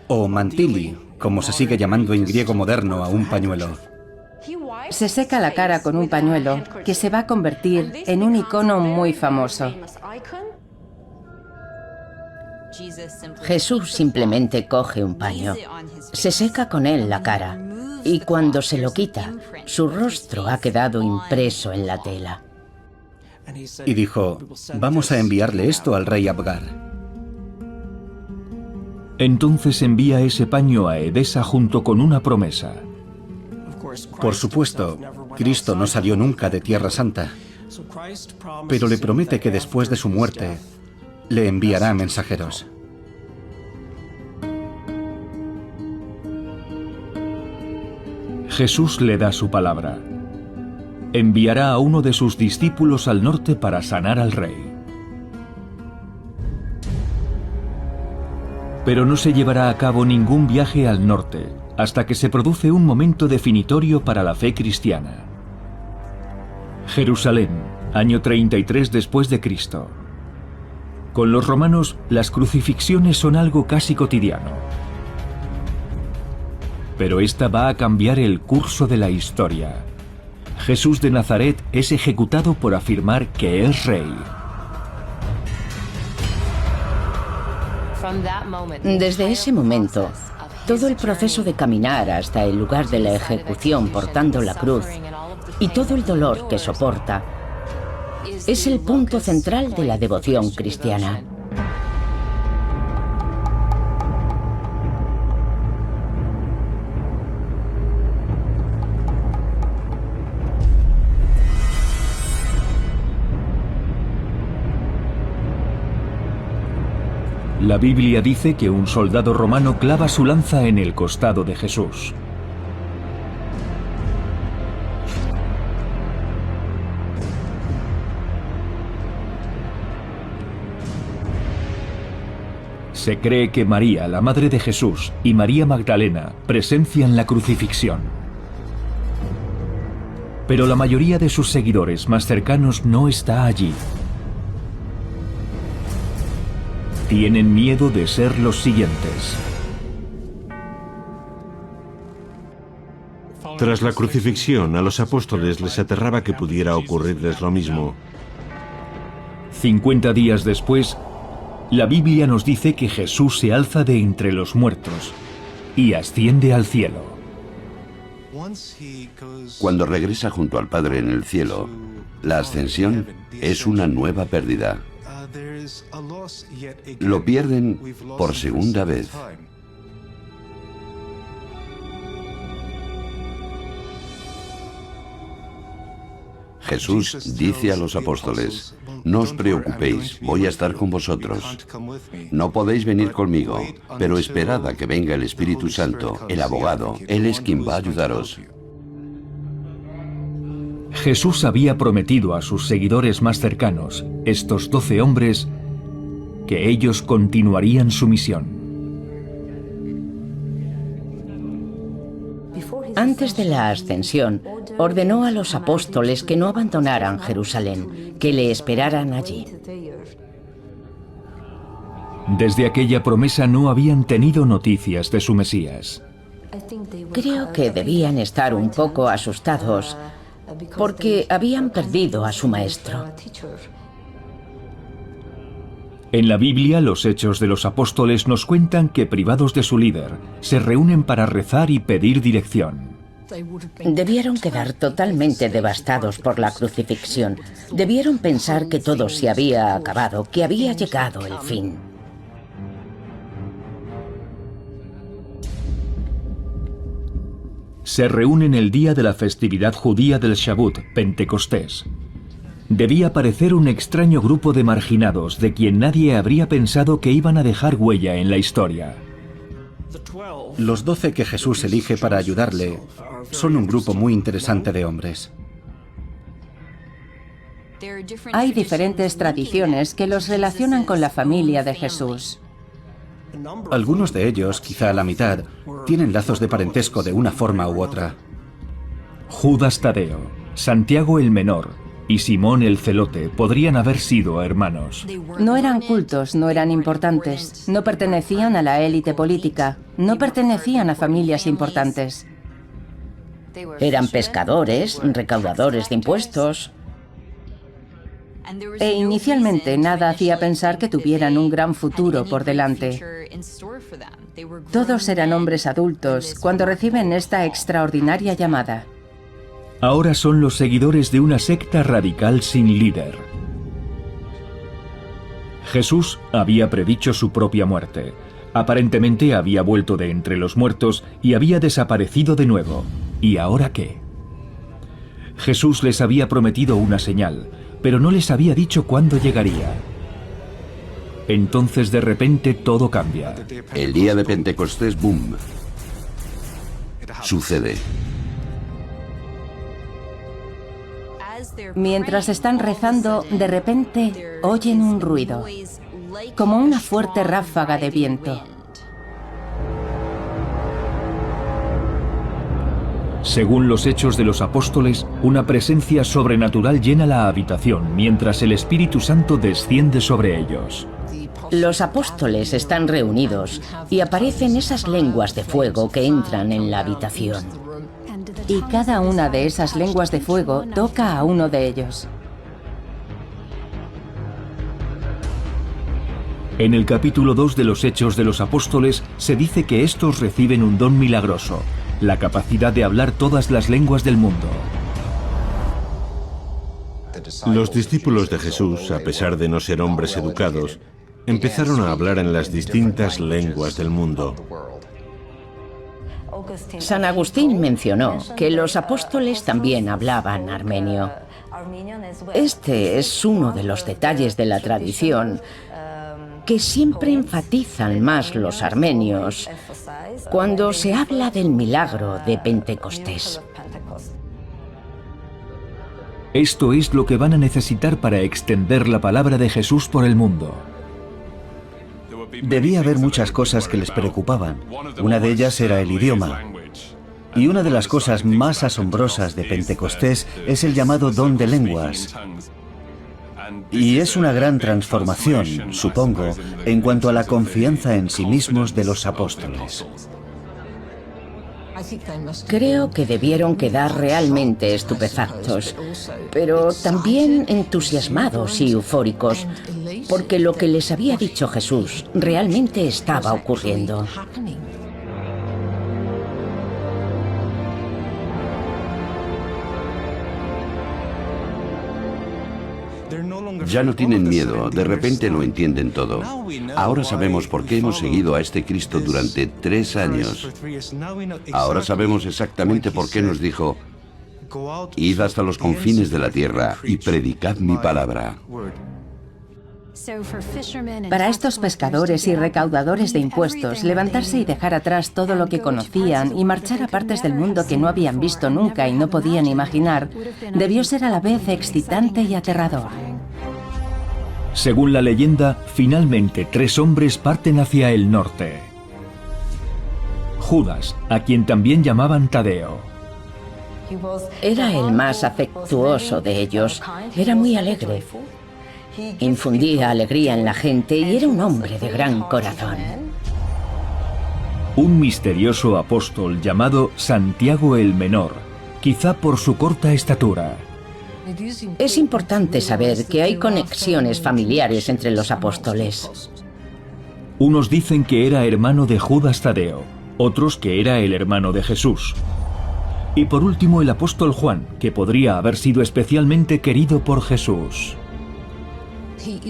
o mantili, como se sigue llamando en griego moderno a un pañuelo. Se seca la cara con un pañuelo que se va a convertir en un icono muy famoso. Jesús simplemente coge un paño, se seca con él la cara y cuando se lo quita, su rostro ha quedado impreso en la tela. Y dijo: vamos a enviarle esto al rey Abgar. Entonces envía ese paño a Edesa junto con una promesa. Por supuesto, Cristo no salió nunca de Tierra Santa, pero le promete que después de su muerte le enviará mensajeros. Jesús le da su palabra. Enviará a uno de sus discípulos al norte para sanar al rey. Pero no se llevará a cabo ningún viaje al norte hasta que se produce un momento definitorio para la fe cristiana. Jerusalén, año 33 después de Cristo. Con los romanos, las crucifixiones son algo casi cotidiano. Pero esta va a cambiar el curso de la historia. Jesús de Nazaret es ejecutado por afirmar que es rey. Desde ese momento, todo el proceso de caminar hasta el lugar de la ejecución portando la cruz y todo el dolor que soporta es el punto central de la devoción cristiana. La Biblia dice que un soldado romano clava su lanza en el costado de Jesús. Se cree que María, la madre de Jesús, y María Magdalena presencian la crucifixión. Pero la mayoría de sus seguidores más cercanos no está allí. Tienen miedo de ser los siguientes. Tras la crucifixión, a los apóstoles les aterraba que pudiera ocurrirles lo mismo. 50 días después, la Biblia nos dice que Jesús se alza de entre los muertos y asciende al cielo. Cuando regresa junto al Padre en el cielo, la ascensión es una nueva pérdida. Lo pierden por segunda vez. Jesús dice a los apóstoles: no os preocupéis, voy a estar con vosotros. No podéis venir conmigo, pero esperad a que venga el Espíritu Santo, el abogado. Él es quien va a ayudaros. Jesús había prometido a sus seguidores más cercanos, estos 12 hombres, que ellos continuarían su misión. Antes de la ascensión, ordenó a los apóstoles que no abandonaran Jerusalén, que le esperaran allí. Desde aquella promesa no habían tenido noticias de su Mesías. Creo que debían estar un poco asustados porque habían perdido a su maestro. En la Biblia, los Hechos de los Apóstoles nos cuentan que, privados de su líder, se reúnen para rezar y pedir dirección. Debieron quedar totalmente devastados por la crucifixión. Debieron pensar que todo se había acabado, que había llegado el fin. Se reúnen el día de la festividad judía del Shavuot, Pentecostés. Debía parecer un extraño grupo de marginados de quien nadie habría pensado que iban a dejar huella en la historia. Los 12 que Jesús elige para ayudarle son un grupo muy interesante de hombres. Hay diferentes tradiciones que los relacionan con la familia de Jesús. Algunos de ellos, quizá la mitad, tienen lazos de parentesco de una forma u otra. Judas Tadeo, Santiago el Menor y Simón el Celote podrían haber sido hermanos. No eran cultos, no eran importantes, no pertenecían a la élite política, no pertenecían a familias importantes. Eran pescadores, recaudadores de impuestos. E inicialmente nada hacía pensar que tuvieran un gran futuro por delante. Todos eran hombres adultos cuando reciben esta extraordinaria llamada. Ahora son los seguidores de una secta radical sin líder. Jesús había predicho su propia muerte. Aparentemente había vuelto de entre los muertos y había desaparecido de nuevo. ¿Y ahora qué? Jesús les había prometido una señal, pero no les había dicho cuándo llegaría. Entonces de repente todo cambia. El día de Pentecostés, ¡boom!, sucede. Mientras están rezando, de repente oyen un ruido, como una fuerte ráfaga de viento. Según los Hechos de los Apóstoles, una presencia sobrenatural llena la habitación mientras el Espíritu Santo desciende sobre ellos. Los apóstoles están reunidos y aparecen esas lenguas de fuego que entran en la habitación. Y cada una de esas lenguas de fuego toca a uno de ellos. En el capítulo 2 de los Hechos de los Apóstoles se dice que estos reciben un don milagroso, la capacidad de hablar todas las lenguas del mundo. Los discípulos de Jesús, a pesar de no ser hombres educados, empezaron a hablar en las distintas lenguas del mundo. San Agustín mencionó que los apóstoles también hablaban armenio. Este es uno de los detalles de la tradición que siempre enfatizan más los armenios cuando se habla del milagro de Pentecostés. Esto es lo que van a necesitar para extender la palabra de Jesús por el mundo. Debía haber muchas cosas que les preocupaban. Una de ellas era el idioma. Y una de las cosas más asombrosas de Pentecostés es el llamado don de lenguas. Y es una gran transformación, supongo, en cuanto a la confianza en sí mismos de los apóstoles. Creo que debieron quedar realmente estupefactos, pero también entusiasmados y eufóricos, porque lo que les había dicho Jesús realmente estaba ocurriendo. Ya no tienen miedo, de repente lo entienden todo. Ahora sabemos por qué hemos seguido a este Cristo durante 3 años. Ahora sabemos exactamente por qué nos dijo: id hasta los confines de la tierra y predicad mi palabra. Para estos pescadores y recaudadores de impuestos, levantarse y dejar atrás todo lo que conocían y marchar a partes del mundo que no habían visto nunca y no podían imaginar, debió ser a la vez excitante y aterrador. Según la leyenda, finalmente 3 hombres parten hacia el norte. Judas, a quien también llamaban Tadeo. Era el más afectuoso de ellos. Era muy alegre. Infundía alegría en la gente y era un hombre de gran corazón. Un misterioso apóstol llamado Santiago el Menor, quizá por su corta estatura. Es importante saber que hay conexiones familiares entre los apóstoles. Unos dicen que era hermano de Judas Tadeo, otros que era el hermano de Jesús. Y por último el apóstol Juan, que podría haber sido especialmente querido por Jesús.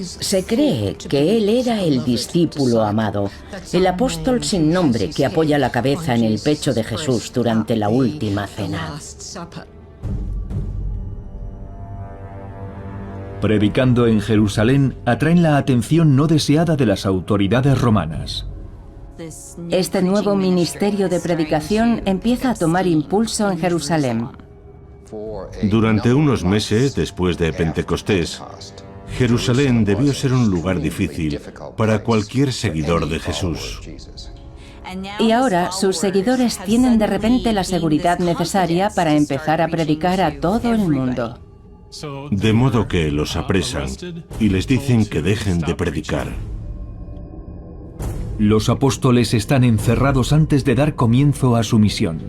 Se cree que él era el discípulo amado, el apóstol sin nombre que apoya la cabeza en el pecho de Jesús durante la última cena. Predicando en Jerusalén, atraen la atención no deseada de las autoridades romanas. Este nuevo ministerio de predicación empieza a tomar impulso en Jerusalén. Durante unos meses después de Pentecostés, Jerusalén debió ser un lugar difícil para cualquier seguidor de Jesús. Y ahora sus seguidores tienen de repente la seguridad necesaria para empezar a predicar a todo el mundo. De modo que los apresan y les dicen que dejen de predicar. Los apóstoles están encerrados antes de dar comienzo a su misión.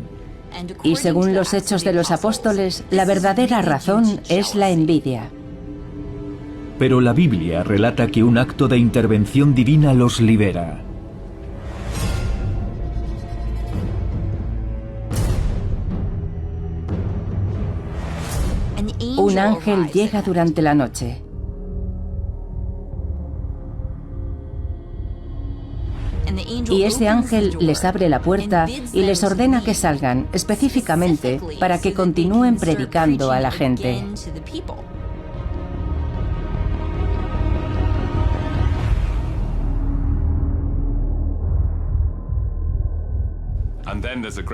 Y según los Hechos de los Apóstoles, la verdadera razón es la envidia. Pero la Biblia relata que un acto de intervención divina los libera. Un ángel llega durante la noche. Y ese ángel les abre la puerta y les ordena que salgan, específicamente para que continúen predicando a la gente.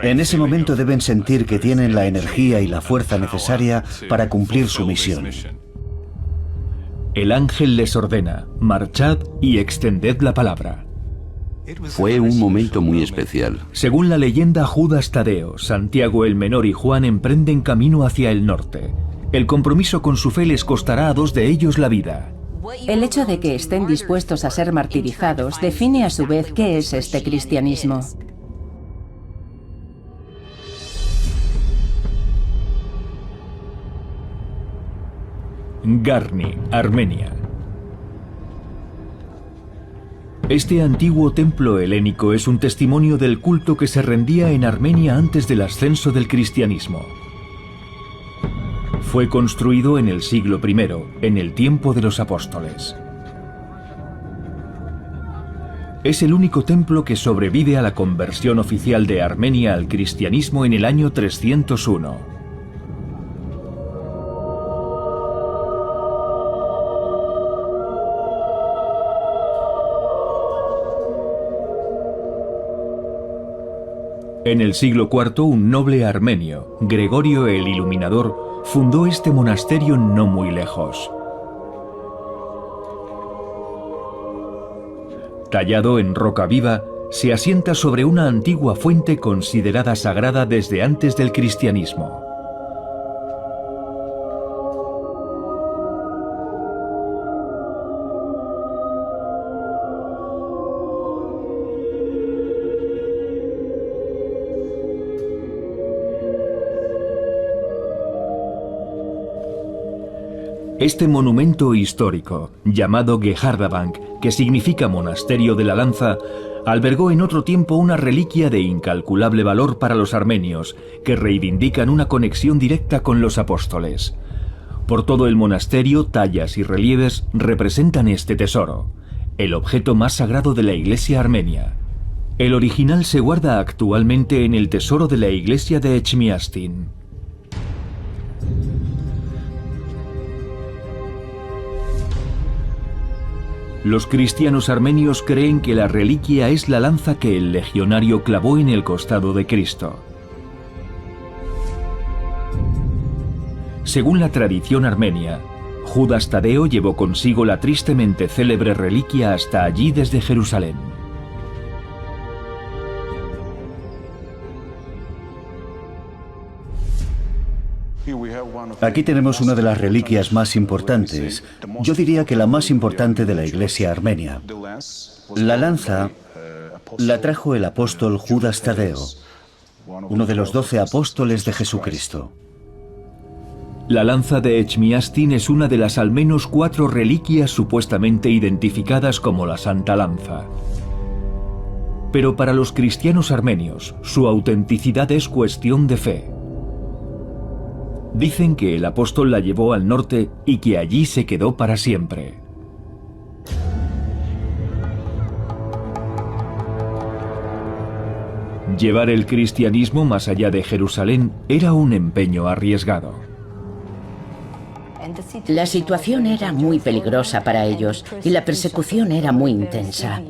En ese momento deben sentir que tienen la energía y la fuerza necesaria para cumplir su misión. El ángel les ordena: marchad y extended la palabra. Fue un momento muy especial. Según la leyenda, Judas Tadeo, Santiago el Menor y Juan emprenden camino hacia el norte. El compromiso con su fe les costará a 2 de ellos la vida. El hecho de que estén dispuestos a ser martirizados define a su vez qué es este cristianismo. Garni, Armenia. Este antiguo templo helénico es un testimonio del culto que se rendía en Armenia antes del ascenso del cristianismo. Fue construido en el siglo I, en el tiempo de los apóstoles. Es el único templo que sobrevive a la conversión oficial de Armenia al cristianismo en el año 301. En el siglo IV, un noble armenio, Gregorio el Iluminador, fundó este monasterio no muy lejos. Tallado en roca viva, se asienta sobre una antigua fuente considerada sagrada desde antes del cristianismo. Este monumento histórico, llamado Gehardabank, que significa monasterio de la lanza, albergó en otro tiempo una reliquia de incalculable valor para los armenios, que reivindican una conexión directa con los apóstoles. Por todo el monasterio, tallas y relieves representan este tesoro, el objeto más sagrado de la iglesia armenia. El original se guarda actualmente en el tesoro de la iglesia de Echmiadzin. Los cristianos armenios creen que la reliquia es la lanza que el legionario clavó en el costado de Cristo. Según la tradición armenia, Judas Tadeo llevó consigo la tristemente célebre reliquia hasta allí desde Jerusalén. Aquí tenemos una de las reliquias más importantes, yo diría que la más importante de la iglesia armenia. La lanza la trajo el apóstol Judas Tadeo, uno de los 12 apóstoles de Jesucristo. La lanza de Echmiadzin es una de las al menos 4 reliquias supuestamente identificadas como la Santa Lanza. Pero para los cristianos armenios, su autenticidad es cuestión de fe. Dicen que el apóstol la llevó al norte y que allí se quedó para siempre. Llevar el cristianismo más allá de Jerusalén era un empeño arriesgado. La situación era muy peligrosa para ellos y la persecución era muy intensa.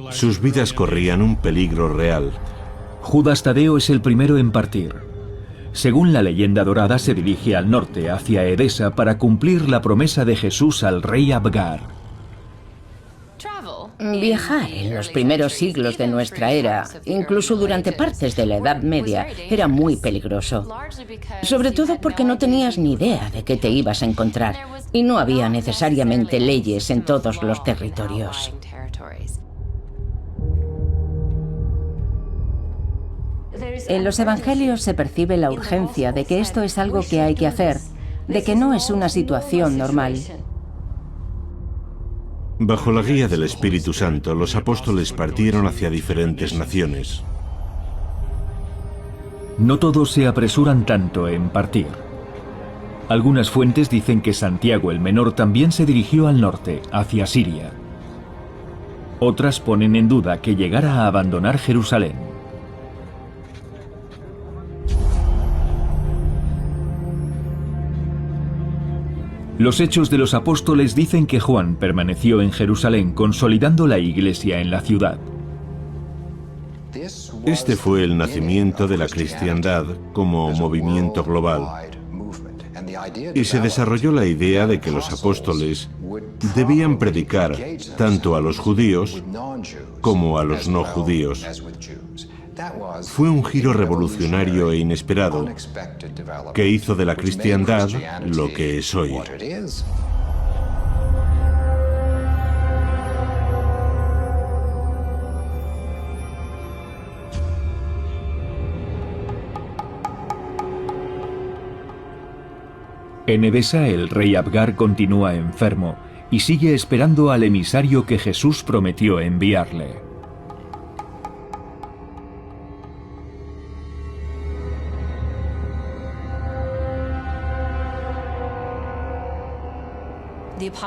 Sus vidas corrían un peligro real. Judas Tadeo es el primero en partir. Según la leyenda dorada, se dirige al norte, hacia Edesa, para cumplir la promesa de Jesús al rey Abgar. Viajar en los primeros siglos de nuestra era, incluso durante partes de la Edad Media, era muy peligroso. Sobre todo porque no tenías ni idea de qué te ibas a encontrar y no había necesariamente leyes en todos los territorios. En los evangelios se percibe la urgencia de que esto es algo que hay que hacer, de que no es una situación normal. Bajo la guía del Espíritu Santo, los apóstoles partieron hacia diferentes naciones. No todos se apresuran tanto en partir. Algunas fuentes dicen que Santiago el Menor también se dirigió al norte, hacia Siria. Otras ponen en duda que llegara a abandonar Jerusalén. Los Hechos de los Apóstoles dicen que Juan permaneció en Jerusalén consolidando la iglesia en la ciudad. Este fue el nacimiento de la cristiandad como movimiento global. Y se desarrolló la idea de que los apóstoles debían predicar tanto a los judíos como a los no judíos. Fue un giro revolucionario e inesperado que hizo de la cristiandad lo que es hoy. En Edesa, el rey Abgar continúa enfermo y sigue esperando al emisario que Jesús prometió enviarle.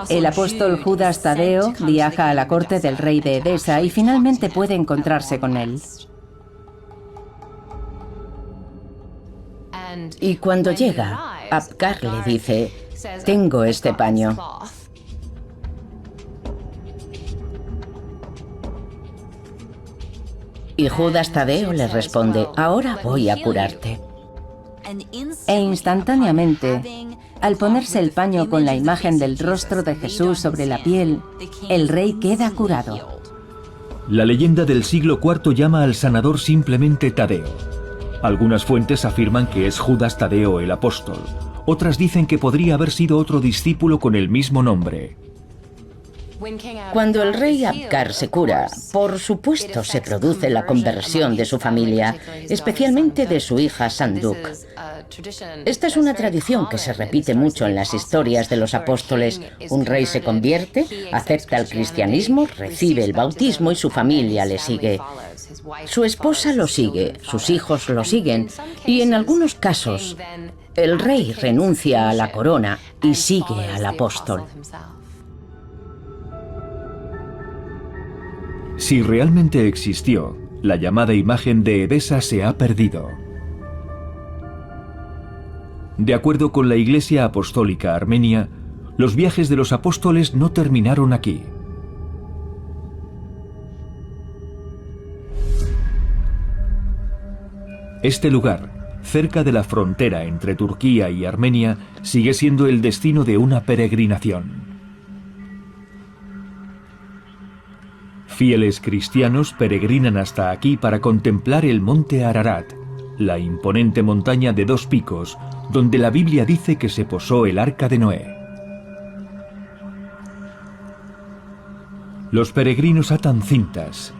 El apóstol Judas Tadeo viaja a la corte del rey de Edesa y finalmente puede encontrarse con él. Y cuando llega, Abgar le dice: tengo este paño. Y Judas Tadeo le responde: ahora voy a curarte. E instantáneamente, al ponerse el paño con la imagen del rostro de Jesús sobre la piel, el rey queda curado. La leyenda del siglo IV llama al sanador simplemente Tadeo. Algunas fuentes afirman que es Judas Tadeo el apóstol. Otras dicen que podría haber sido otro discípulo con el mismo nombre. Cuando el rey Abgar se cura, por supuesto se produce la conversión de su familia, especialmente de su hija Sanduk. Esta es una tradición que se repite mucho en las historias de los apóstoles. Un rey se convierte, acepta el cristianismo, recibe el bautismo y su familia le sigue. Su esposa lo sigue, sus hijos lo siguen y en algunos casos el rey renuncia a la corona y sigue al apóstol. Si realmente existió, la llamada imagen de Edesa se ha perdido. De acuerdo con la Iglesia Apostólica Armenia, los viajes de los apóstoles no terminaron aquí. Este lugar, cerca de la frontera entre Turquía y Armenia, sigue siendo el destino de una peregrinación. Fieles cristianos peregrinan hasta aquí para contemplar el monte Ararat, la imponente montaña de 2 picos, donde la Biblia dice que se posó el arca de Noé. Los peregrinos atan cintas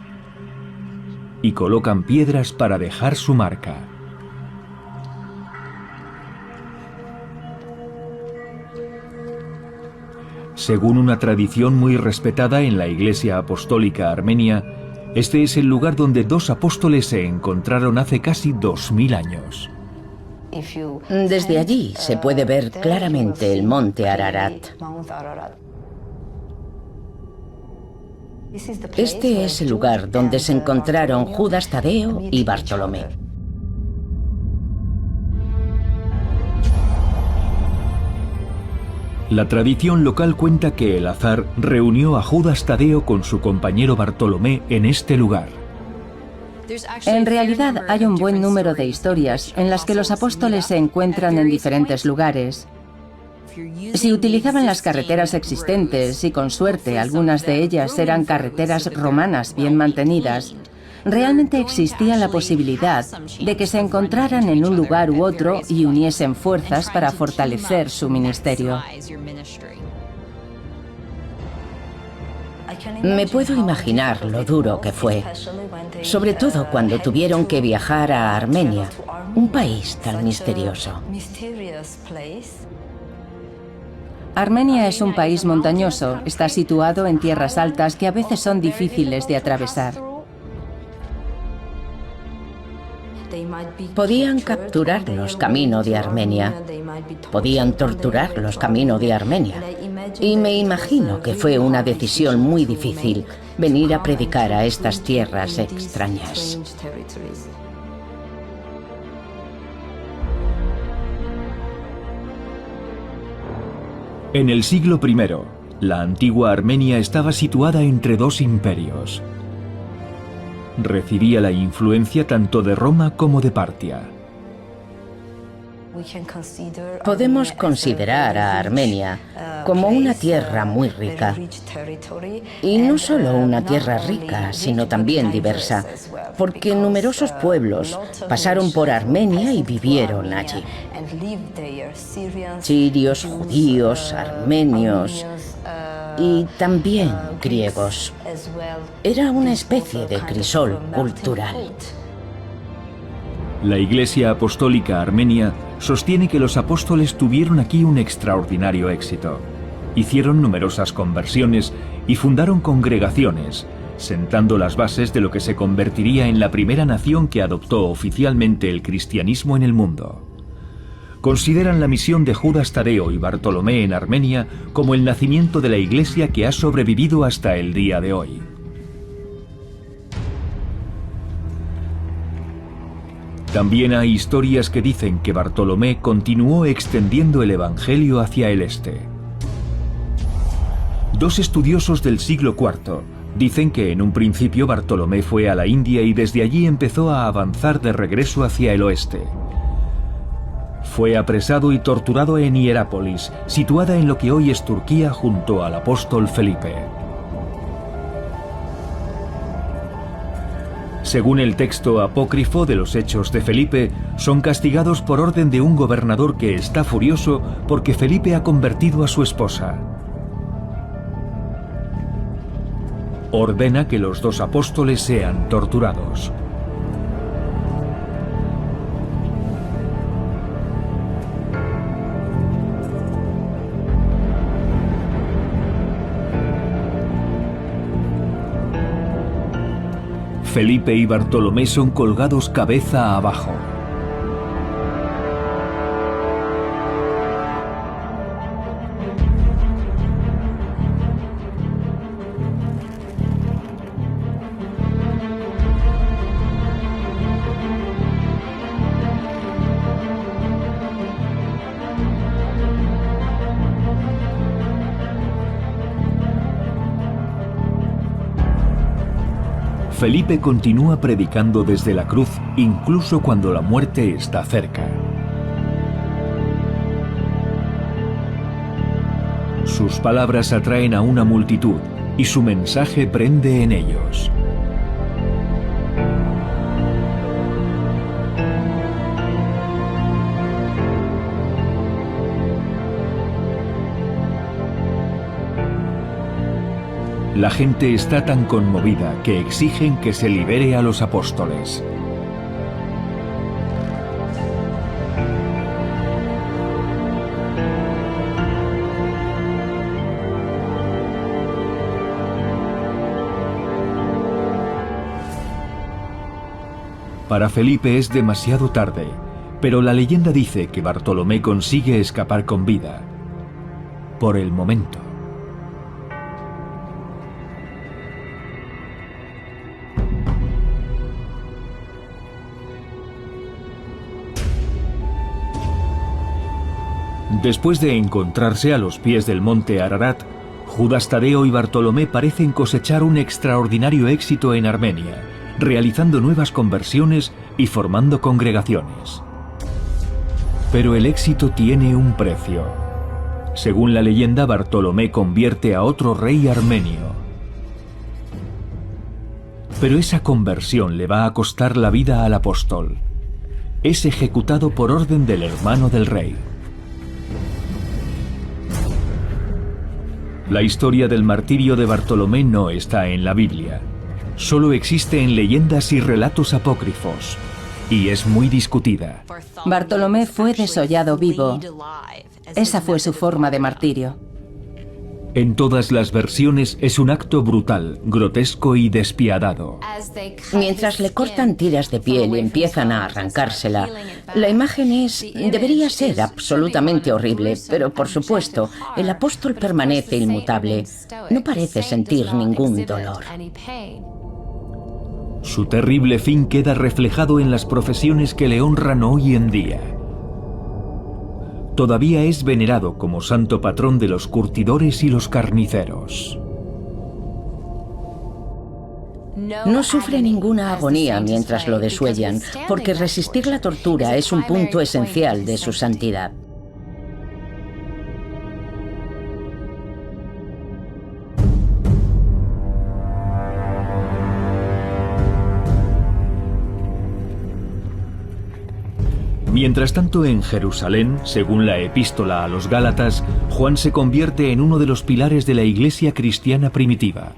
y colocan piedras para dejar su marca. Según una tradición muy respetada en la Iglesia Apostólica Armenia, este es el lugar donde 2 apóstoles se encontraron hace casi 2000 años. Desde allí se puede ver claramente el monte Ararat. Este es el lugar donde se encontraron Judas Tadeo y Bartolomé. La tradición local cuenta que el azar reunió a Judas Tadeo con su compañero Bartolomé en este lugar. En realidad hay un buen número de historias en las que los apóstoles se encuentran en diferentes lugares. Si utilizaban las carreteras existentes, y con suerte algunas de ellas eran carreteras romanas bien mantenidas, realmente existía la posibilidad de que se encontraran en un lugar u otro y uniesen fuerzas para fortalecer su ministerio. Me puedo imaginar lo duro que fue, sobre todo cuando tuvieron que viajar a Armenia, un país tan misterioso. Armenia es un país montañoso, está situado en tierras altas que a veces son difíciles de atravesar. Podían capturarlos camino de Armenia, podían torturarlos camino de Armenia. Y me imagino que fue una decisión muy difícil venir a predicar a estas tierras extrañas. En el siglo I, la antigua Armenia estaba situada entre 2 imperios. Recibía la influencia tanto de Roma como de Partia. Podemos considerar a Armenia como una tierra muy rica. Y no solo una tierra rica, sino también diversa, porque numerosos pueblos pasaron por Armenia y vivieron allí. Sirios, judíos, armenios y también griegos. Era una especie de crisol cultural. La Iglesia Apostólica Armenia sostiene que los apóstoles tuvieron aquí un extraordinario éxito. Hicieron numerosas conversiones y fundaron congregaciones, sentando las bases de lo que se convertiría en la primera nación que adoptó oficialmente el cristianismo en el mundo. Consideran la misión de Judas Tadeo y Bartolomé en Armenia como el nacimiento de la Iglesia que ha sobrevivido hasta el día de hoy. También hay historias que dicen que Bartolomé continuó extendiendo el Evangelio hacia el este. 2 estudiosos del siglo IV dicen que en un principio Bartolomé fue a la India y desde allí empezó a avanzar de regreso hacia el oeste. Fue apresado y torturado en Hierápolis, situada en lo que hoy es Turquía, junto al apóstol Felipe. Según el texto apócrifo de los Hechos de Felipe, son castigados por orden de un gobernador que está furioso porque Felipe ha convertido a su esposa. ordena que los 2 apóstoles sean torturados. Felipe y Bartolomé son colgados cabeza abajo. Felipe continúa predicando desde la cruz, incluso cuando la muerte está cerca. Sus palabras atraen a una multitud y su mensaje prende en ellos. La gente está tan conmovida que exigen que se libere a los apóstoles. Para Felipe es demasiado tarde, pero la leyenda dice que Bartolomé consigue escapar con vida. Por el momento. Después de encontrarse a los pies del monte Ararat, Judas Tadeo y Bartolomé parecen cosechar un extraordinario éxito en Armenia, realizando nuevas conversiones y formando congregaciones. Pero el éxito tiene un precio. Según la leyenda, Bartolomé convierte a otro rey armenio. Pero esa conversión le va a costar la vida al apóstol. Es ejecutado por orden del hermano del rey. La historia del martirio de Bartolomé no está en la Biblia. Solo existe en leyendas y relatos apócrifos, y es muy discutida. Bartolomé fue desollado vivo. Esa fue su forma de martirio. En todas las versiones es un acto brutal, grotesco y despiadado. Mientras le cortan tiras de piel y empiezan a arrancársela, la imagen debería ser absolutamente horrible, pero por supuesto, el apóstol permanece inmutable. No parece sentir ningún dolor. Su terrible fin queda reflejado en las profesiones que le honran hoy en día. Todavía es venerado como santo patrón de los curtidores y los carniceros. No sufre ninguna agonía mientras lo desuellan, porque resistir la tortura es un punto esencial de su santidad. Mientras tanto, en Jerusalén, según la epístola a los Gálatas, Juan se convierte en uno de los pilares de la iglesia cristiana primitiva.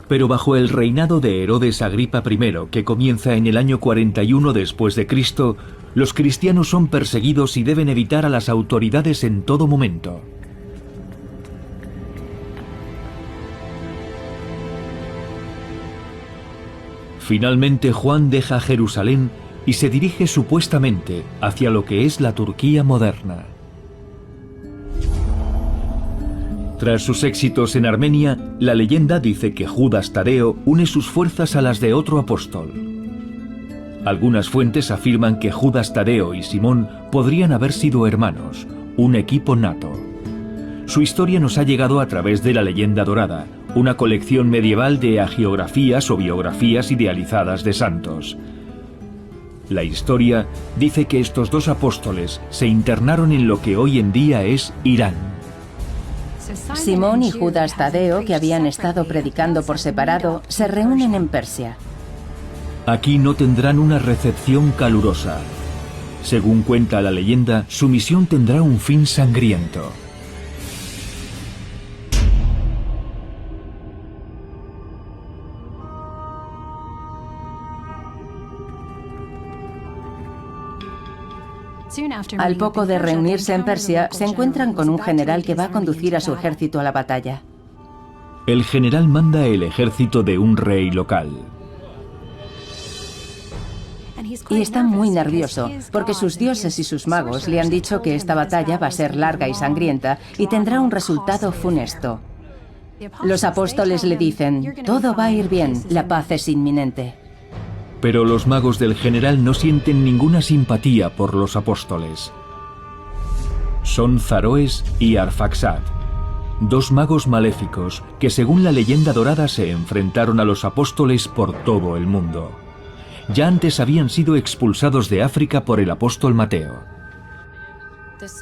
Pero bajo el reinado de Herodes Agripa I, que comienza en el año 41 después de Cristo, los cristianos son perseguidos y deben evitar a las autoridades en todo momento. Finalmente, Juan deja Jerusalén y se dirige supuestamente hacia lo que es la Turquía moderna. Tras sus éxitos en Armenia, la leyenda dice que Judas Tadeo une sus fuerzas a las de otro apóstol. Algunas fuentes afirman que Judas Tadeo y Simón podrían haber sido hermanos, un equipo nato. Su historia nos ha llegado a través de la leyenda dorada, una colección medieval de hagiografías o biografías idealizadas de santos. La historia dice que estos 2 apóstoles se internaron en lo que hoy en día es Irán. Simón y Judas Tadeo, que habían estado predicando por separado, se reúnen en Persia. Aquí no tendrán una recepción calurosa. Según cuenta la leyenda, su misión tendrá un fin sangriento. Al poco de reunirse en Persia, se encuentran con un general que va a conducir a su ejército a la batalla. El general manda el ejército de un rey local. Y está muy nervioso, porque sus dioses y sus magos le han dicho que esta batalla va a ser larga y sangrienta y tendrá un resultado funesto. Los apóstoles le dicen, todo va a ir bien, la paz es inminente. Pero los magos del general no sienten ninguna simpatía por los apóstoles. Son Zaroes y Arfaxad, dos magos maléficos que según la leyenda dorada se enfrentaron a los apóstoles por todo el mundo. Ya antes habían sido expulsados de África por el apóstol Mateo.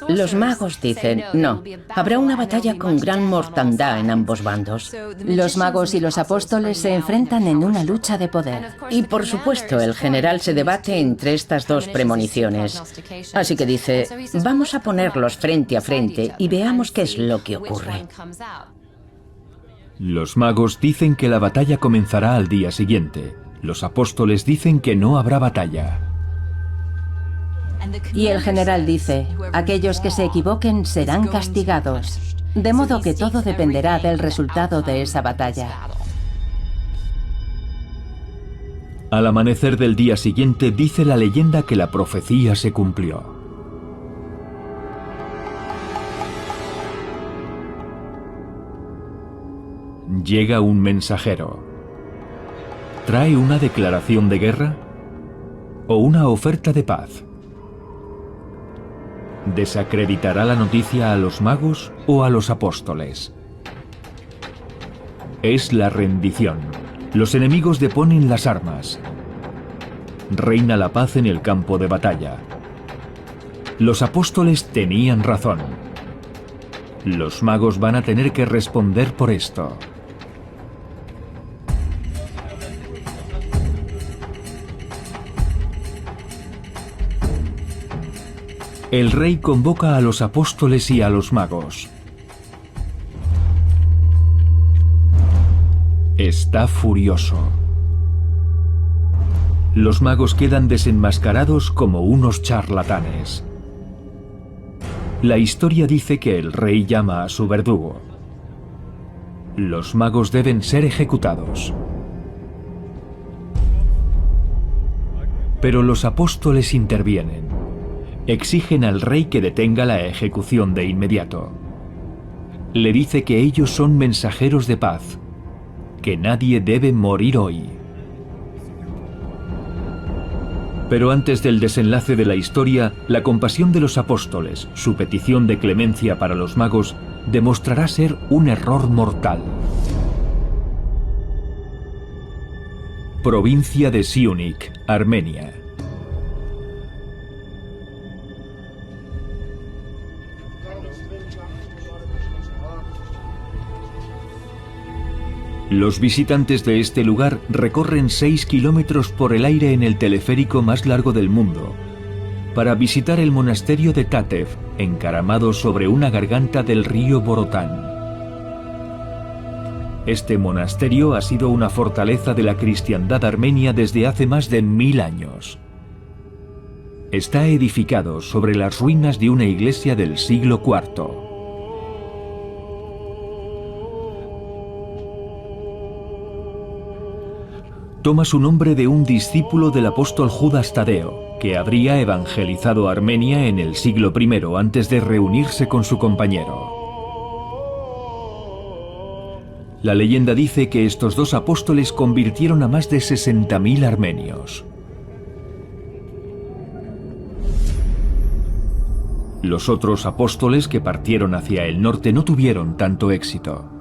Los magos dicen, no, habrá una batalla con gran mortandad en ambos bandos. Los magos y los apóstoles se enfrentan en una lucha de poder. Y por supuesto, el general se debate entre estas dos premoniciones. Así que dice, vamos a ponerlos frente a frente y veamos qué es lo que ocurre. Los magos dicen que la batalla comenzará al día siguiente. Los apóstoles dicen que no habrá batalla. Y el general dice, aquellos que se equivoquen serán castigados, de modo que todo dependerá del resultado de esa batalla. Al amanecer del día siguiente dice la leyenda que la profecía se cumplió. Llega un mensajero. ¿Trae una declaración de guerra o una oferta de paz? ¿Desacreditará la noticia a los magos o a los apóstoles? Es la rendición. Los enemigos deponen las armas. Reina la paz en el campo de batalla. Los apóstoles tenían razón. Los magos van a tener que responder por esto. El rey convoca a los apóstoles y a los magos. Está furioso. Los magos quedan desenmascarados como unos charlatanes. La historia dice que el rey llama a su verdugo. Los magos deben ser ejecutados. Pero los apóstoles intervienen. Exigen al rey que detenga la ejecución de inmediato. Le dice que ellos son mensajeros de paz, que nadie debe morir hoy. Pero antes del desenlace de la historia, la compasión de los apóstoles, su petición de clemencia para los magos, demostrará ser un error mortal. Provincia de Syunik, Armenia. Los visitantes de este lugar recorren 6 kilómetros por el aire en el teleférico más largo del mundo para visitar el monasterio de Tatev, encaramado sobre una garganta del río Borotán. Este monasterio ha sido una fortaleza de la cristiandad armenia desde hace más de 1000 años. Está edificado sobre las ruinas de una iglesia del siglo IV. Toma su nombre de un discípulo del apóstol Judas Tadeo, que habría evangelizado Armenia en el siglo I antes de reunirse con su compañero. La leyenda dice que estos dos apóstoles convirtieron a más de 60.000 armenios. Los otros apóstoles que partieron hacia el norte no tuvieron tanto éxito.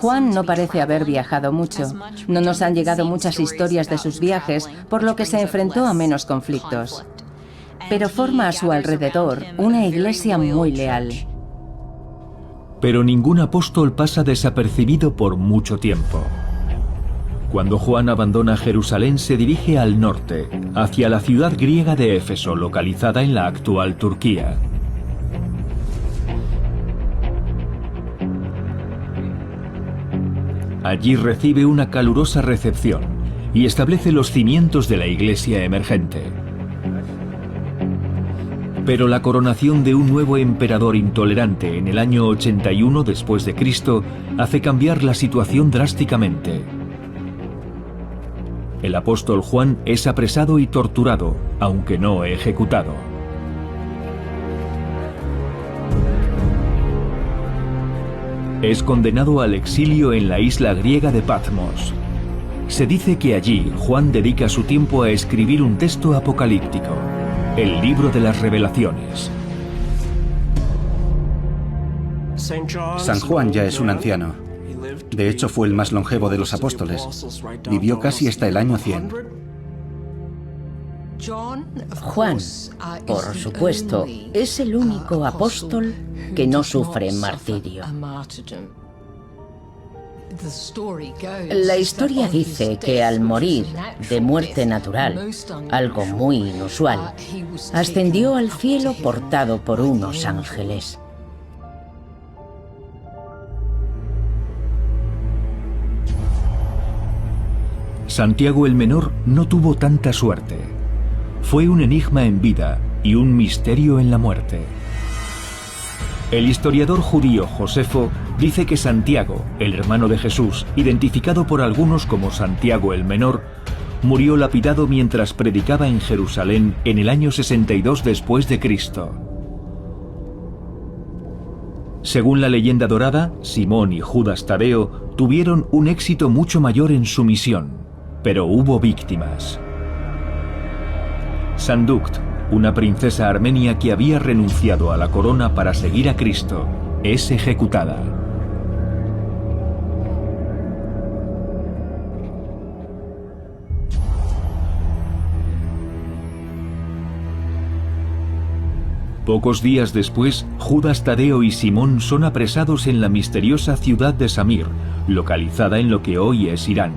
Juan no parece haber viajado mucho. No nos han llegado muchas historias de sus viajes, por lo que se enfrentó a menos conflictos. Pero forma a su alrededor una iglesia muy leal. Pero ningún apóstol pasa desapercibido por mucho tiempo. Cuando Juan abandona Jerusalén, se dirige al norte, hacia la ciudad griega de Éfeso, localizada en la actual Turquía. Allí recibe una calurosa recepción y establece los cimientos de la iglesia emergente. Pero la coronación de un nuevo emperador intolerante en el año 81 después de Cristo hace cambiar la situación drásticamente. El apóstol Juan es apresado y torturado, aunque no ejecutado. Es condenado al exilio en la isla griega de Patmos. Se dice que allí Juan dedica su tiempo a escribir un texto apocalíptico, el libro de las revelaciones. San Juan ya es un anciano. De hecho, fue el más longevo de los apóstoles. Vivió casi hasta el año 100. Juan, por supuesto, es el único apóstol que no sufre martirio. La historia dice que al morir de muerte natural, algo muy inusual, ascendió al cielo portado por unos ángeles. Santiago el Menor no tuvo tanta suerte. Fue un enigma en vida y un misterio en la muerte. El historiador judío Josefo dice que Santiago, el hermano de Jesús, identificado por algunos como Santiago el Menor, murió lapidado mientras predicaba en Jerusalén en el año 62 después de Cristo. Según la leyenda dorada, Simón y Judas Tadeo tuvieron un éxito mucho mayor en su misión, pero hubo víctimas. Sandukt, una princesa armenia que había renunciado a la corona para seguir a Cristo, es ejecutada. Pocos días después, Judas Tadeo y Simón son apresados en la misteriosa ciudad de Samir, localizada en lo que hoy es Irán.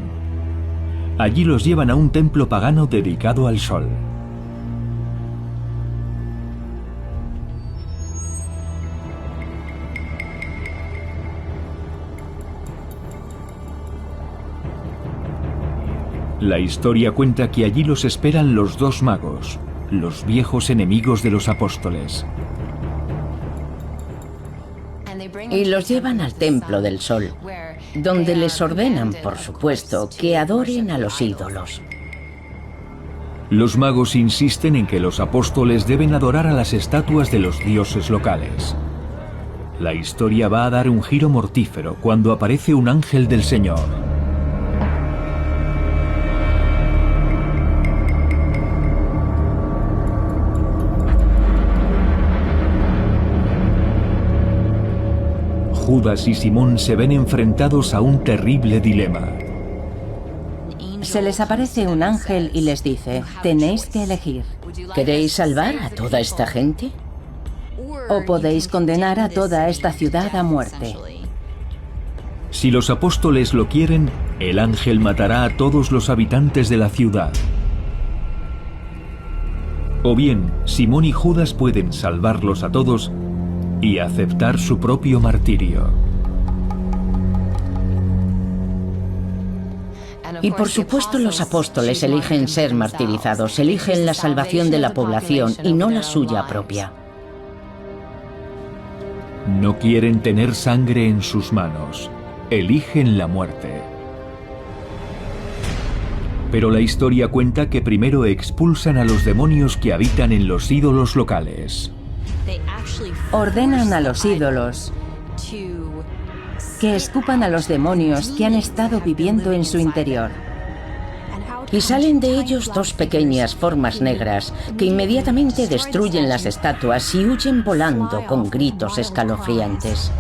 Allí los llevan a un templo pagano dedicado al sol. La historia cuenta que allí los esperan los dos magos, los viejos enemigos de los apóstoles. Y los llevan al templo del sol, donde les ordenan, por supuesto, que adoren a los ídolos. Los magos insisten en que los apóstoles deben adorar a las estatuas de los dioses locales. La historia va a dar un giro mortífero cuando aparece un ángel del Señor. Judas y Simón se ven enfrentados a un terrible dilema. Se les aparece un ángel y les dice: tenéis que elegir. ¿Queréis salvar a toda esta gente? O podéis condenar a toda esta ciudad a muerte. Si los apóstoles lo quieren, el ángel matará a todos los habitantes de la ciudad. O bien, Simón y Judas pueden salvarlos a todos y aceptar su propio martirio. Y por supuesto los apóstoles eligen ser martirizados, eligen la salvación de la población y no la suya propia. No quieren tener sangre en sus manos, eligen la muerte. Pero la historia cuenta que primero expulsan a los demonios que habitan en los ídolos locales. Ordenan a los ídolos que escupan a los demonios que han estado viviendo en su interior. Y salen de ellos dos pequeñas formas negras que inmediatamente destruyen las estatuas y huyen volando con gritos escalofriantes.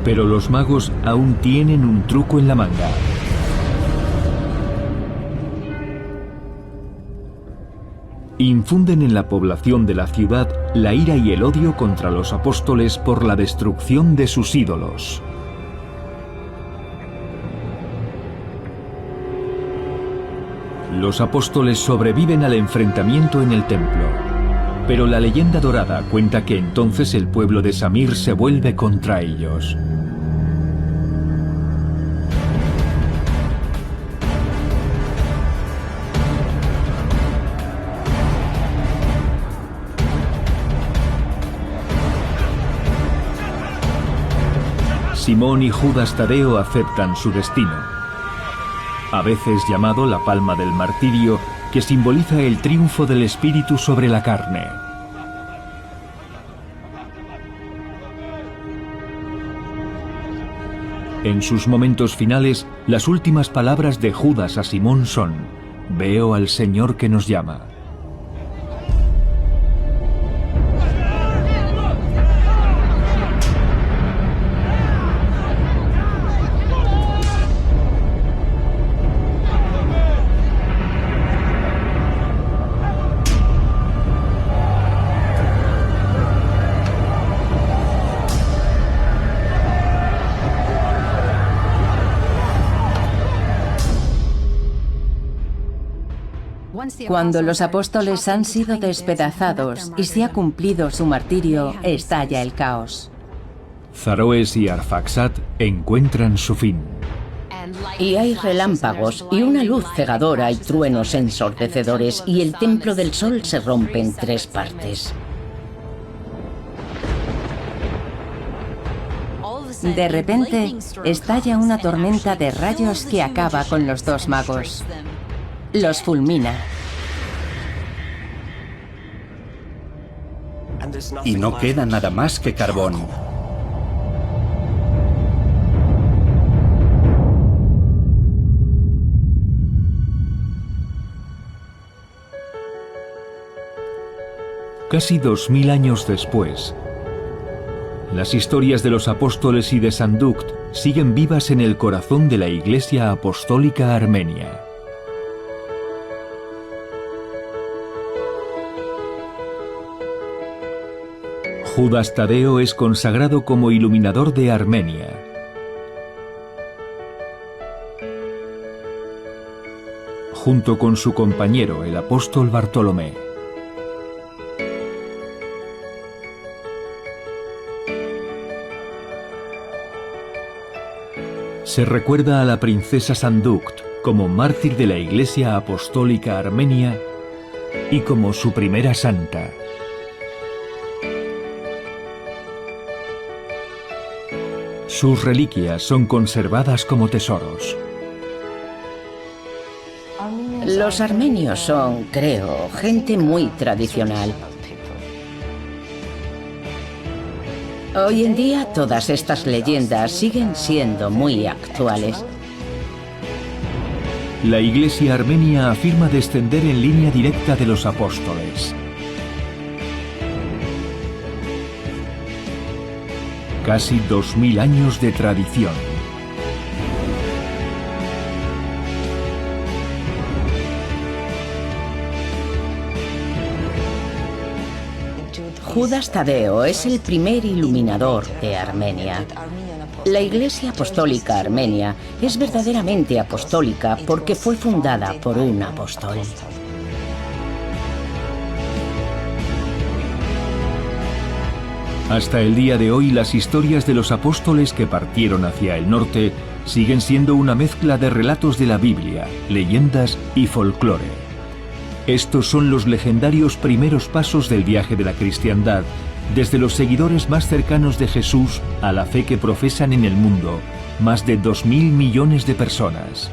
Pero los magos aún tienen un truco en la manga. Infunden en la población de la ciudad la ira y el odio contra los apóstoles por la destrucción de sus ídolos. Los apóstoles sobreviven al enfrentamiento en el templo. Pero la leyenda dorada cuenta que entonces el pueblo de Samir se vuelve contra ellos. Simón y Judas Tadeo aceptan su destino, a veces llamado la palma del martirio, que simboliza el triunfo del espíritu sobre la carne. En sus momentos finales, las últimas palabras de Judas a Simón son: «Veo al Señor que nos llama». Cuando los apóstoles han sido despedazados y se ha cumplido su martirio, estalla el caos. Zaroes y Arfaxad encuentran su fin. Y hay relámpagos y una luz cegadora y truenos ensordecedores, y el templo del sol se rompe en 3 partes. De repente, estalla una tormenta de rayos que acaba con los 2 magos. Los fulmina. Y no queda nada más que carbón. Casi 2000 años después, las historias de los apóstoles y de Sandukt siguen vivas en el corazón de la Iglesia Apostólica Armenia. Judas Tadeo es consagrado como iluminador de Armenia. Junto con su compañero, el apóstol Bartolomé. Se recuerda a la princesa Sandukt como mártir de la Iglesia Apostólica Armenia y como su primera santa. Sus reliquias son conservadas como tesoros. Los armenios son, creo, gente muy tradicional. Hoy en día todas estas leyendas siguen siendo muy actuales. La Iglesia armenia afirma descender en línea directa de los apóstoles. Casi 2000 años de tradición. Judas Tadeo es el primer iluminador de Armenia. La Iglesia Apostólica Armenia es verdaderamente apostólica porque fue fundada por un apóstol. Hasta el día de hoy, las historias de los apóstoles que partieron hacia el norte siguen siendo una mezcla de relatos de la Biblia, leyendas y folclore. Estos son los legendarios primeros pasos del viaje de la cristiandad, desde los seguidores más cercanos de Jesús a la fe que profesan en el mundo, más de 2000 millones de personas.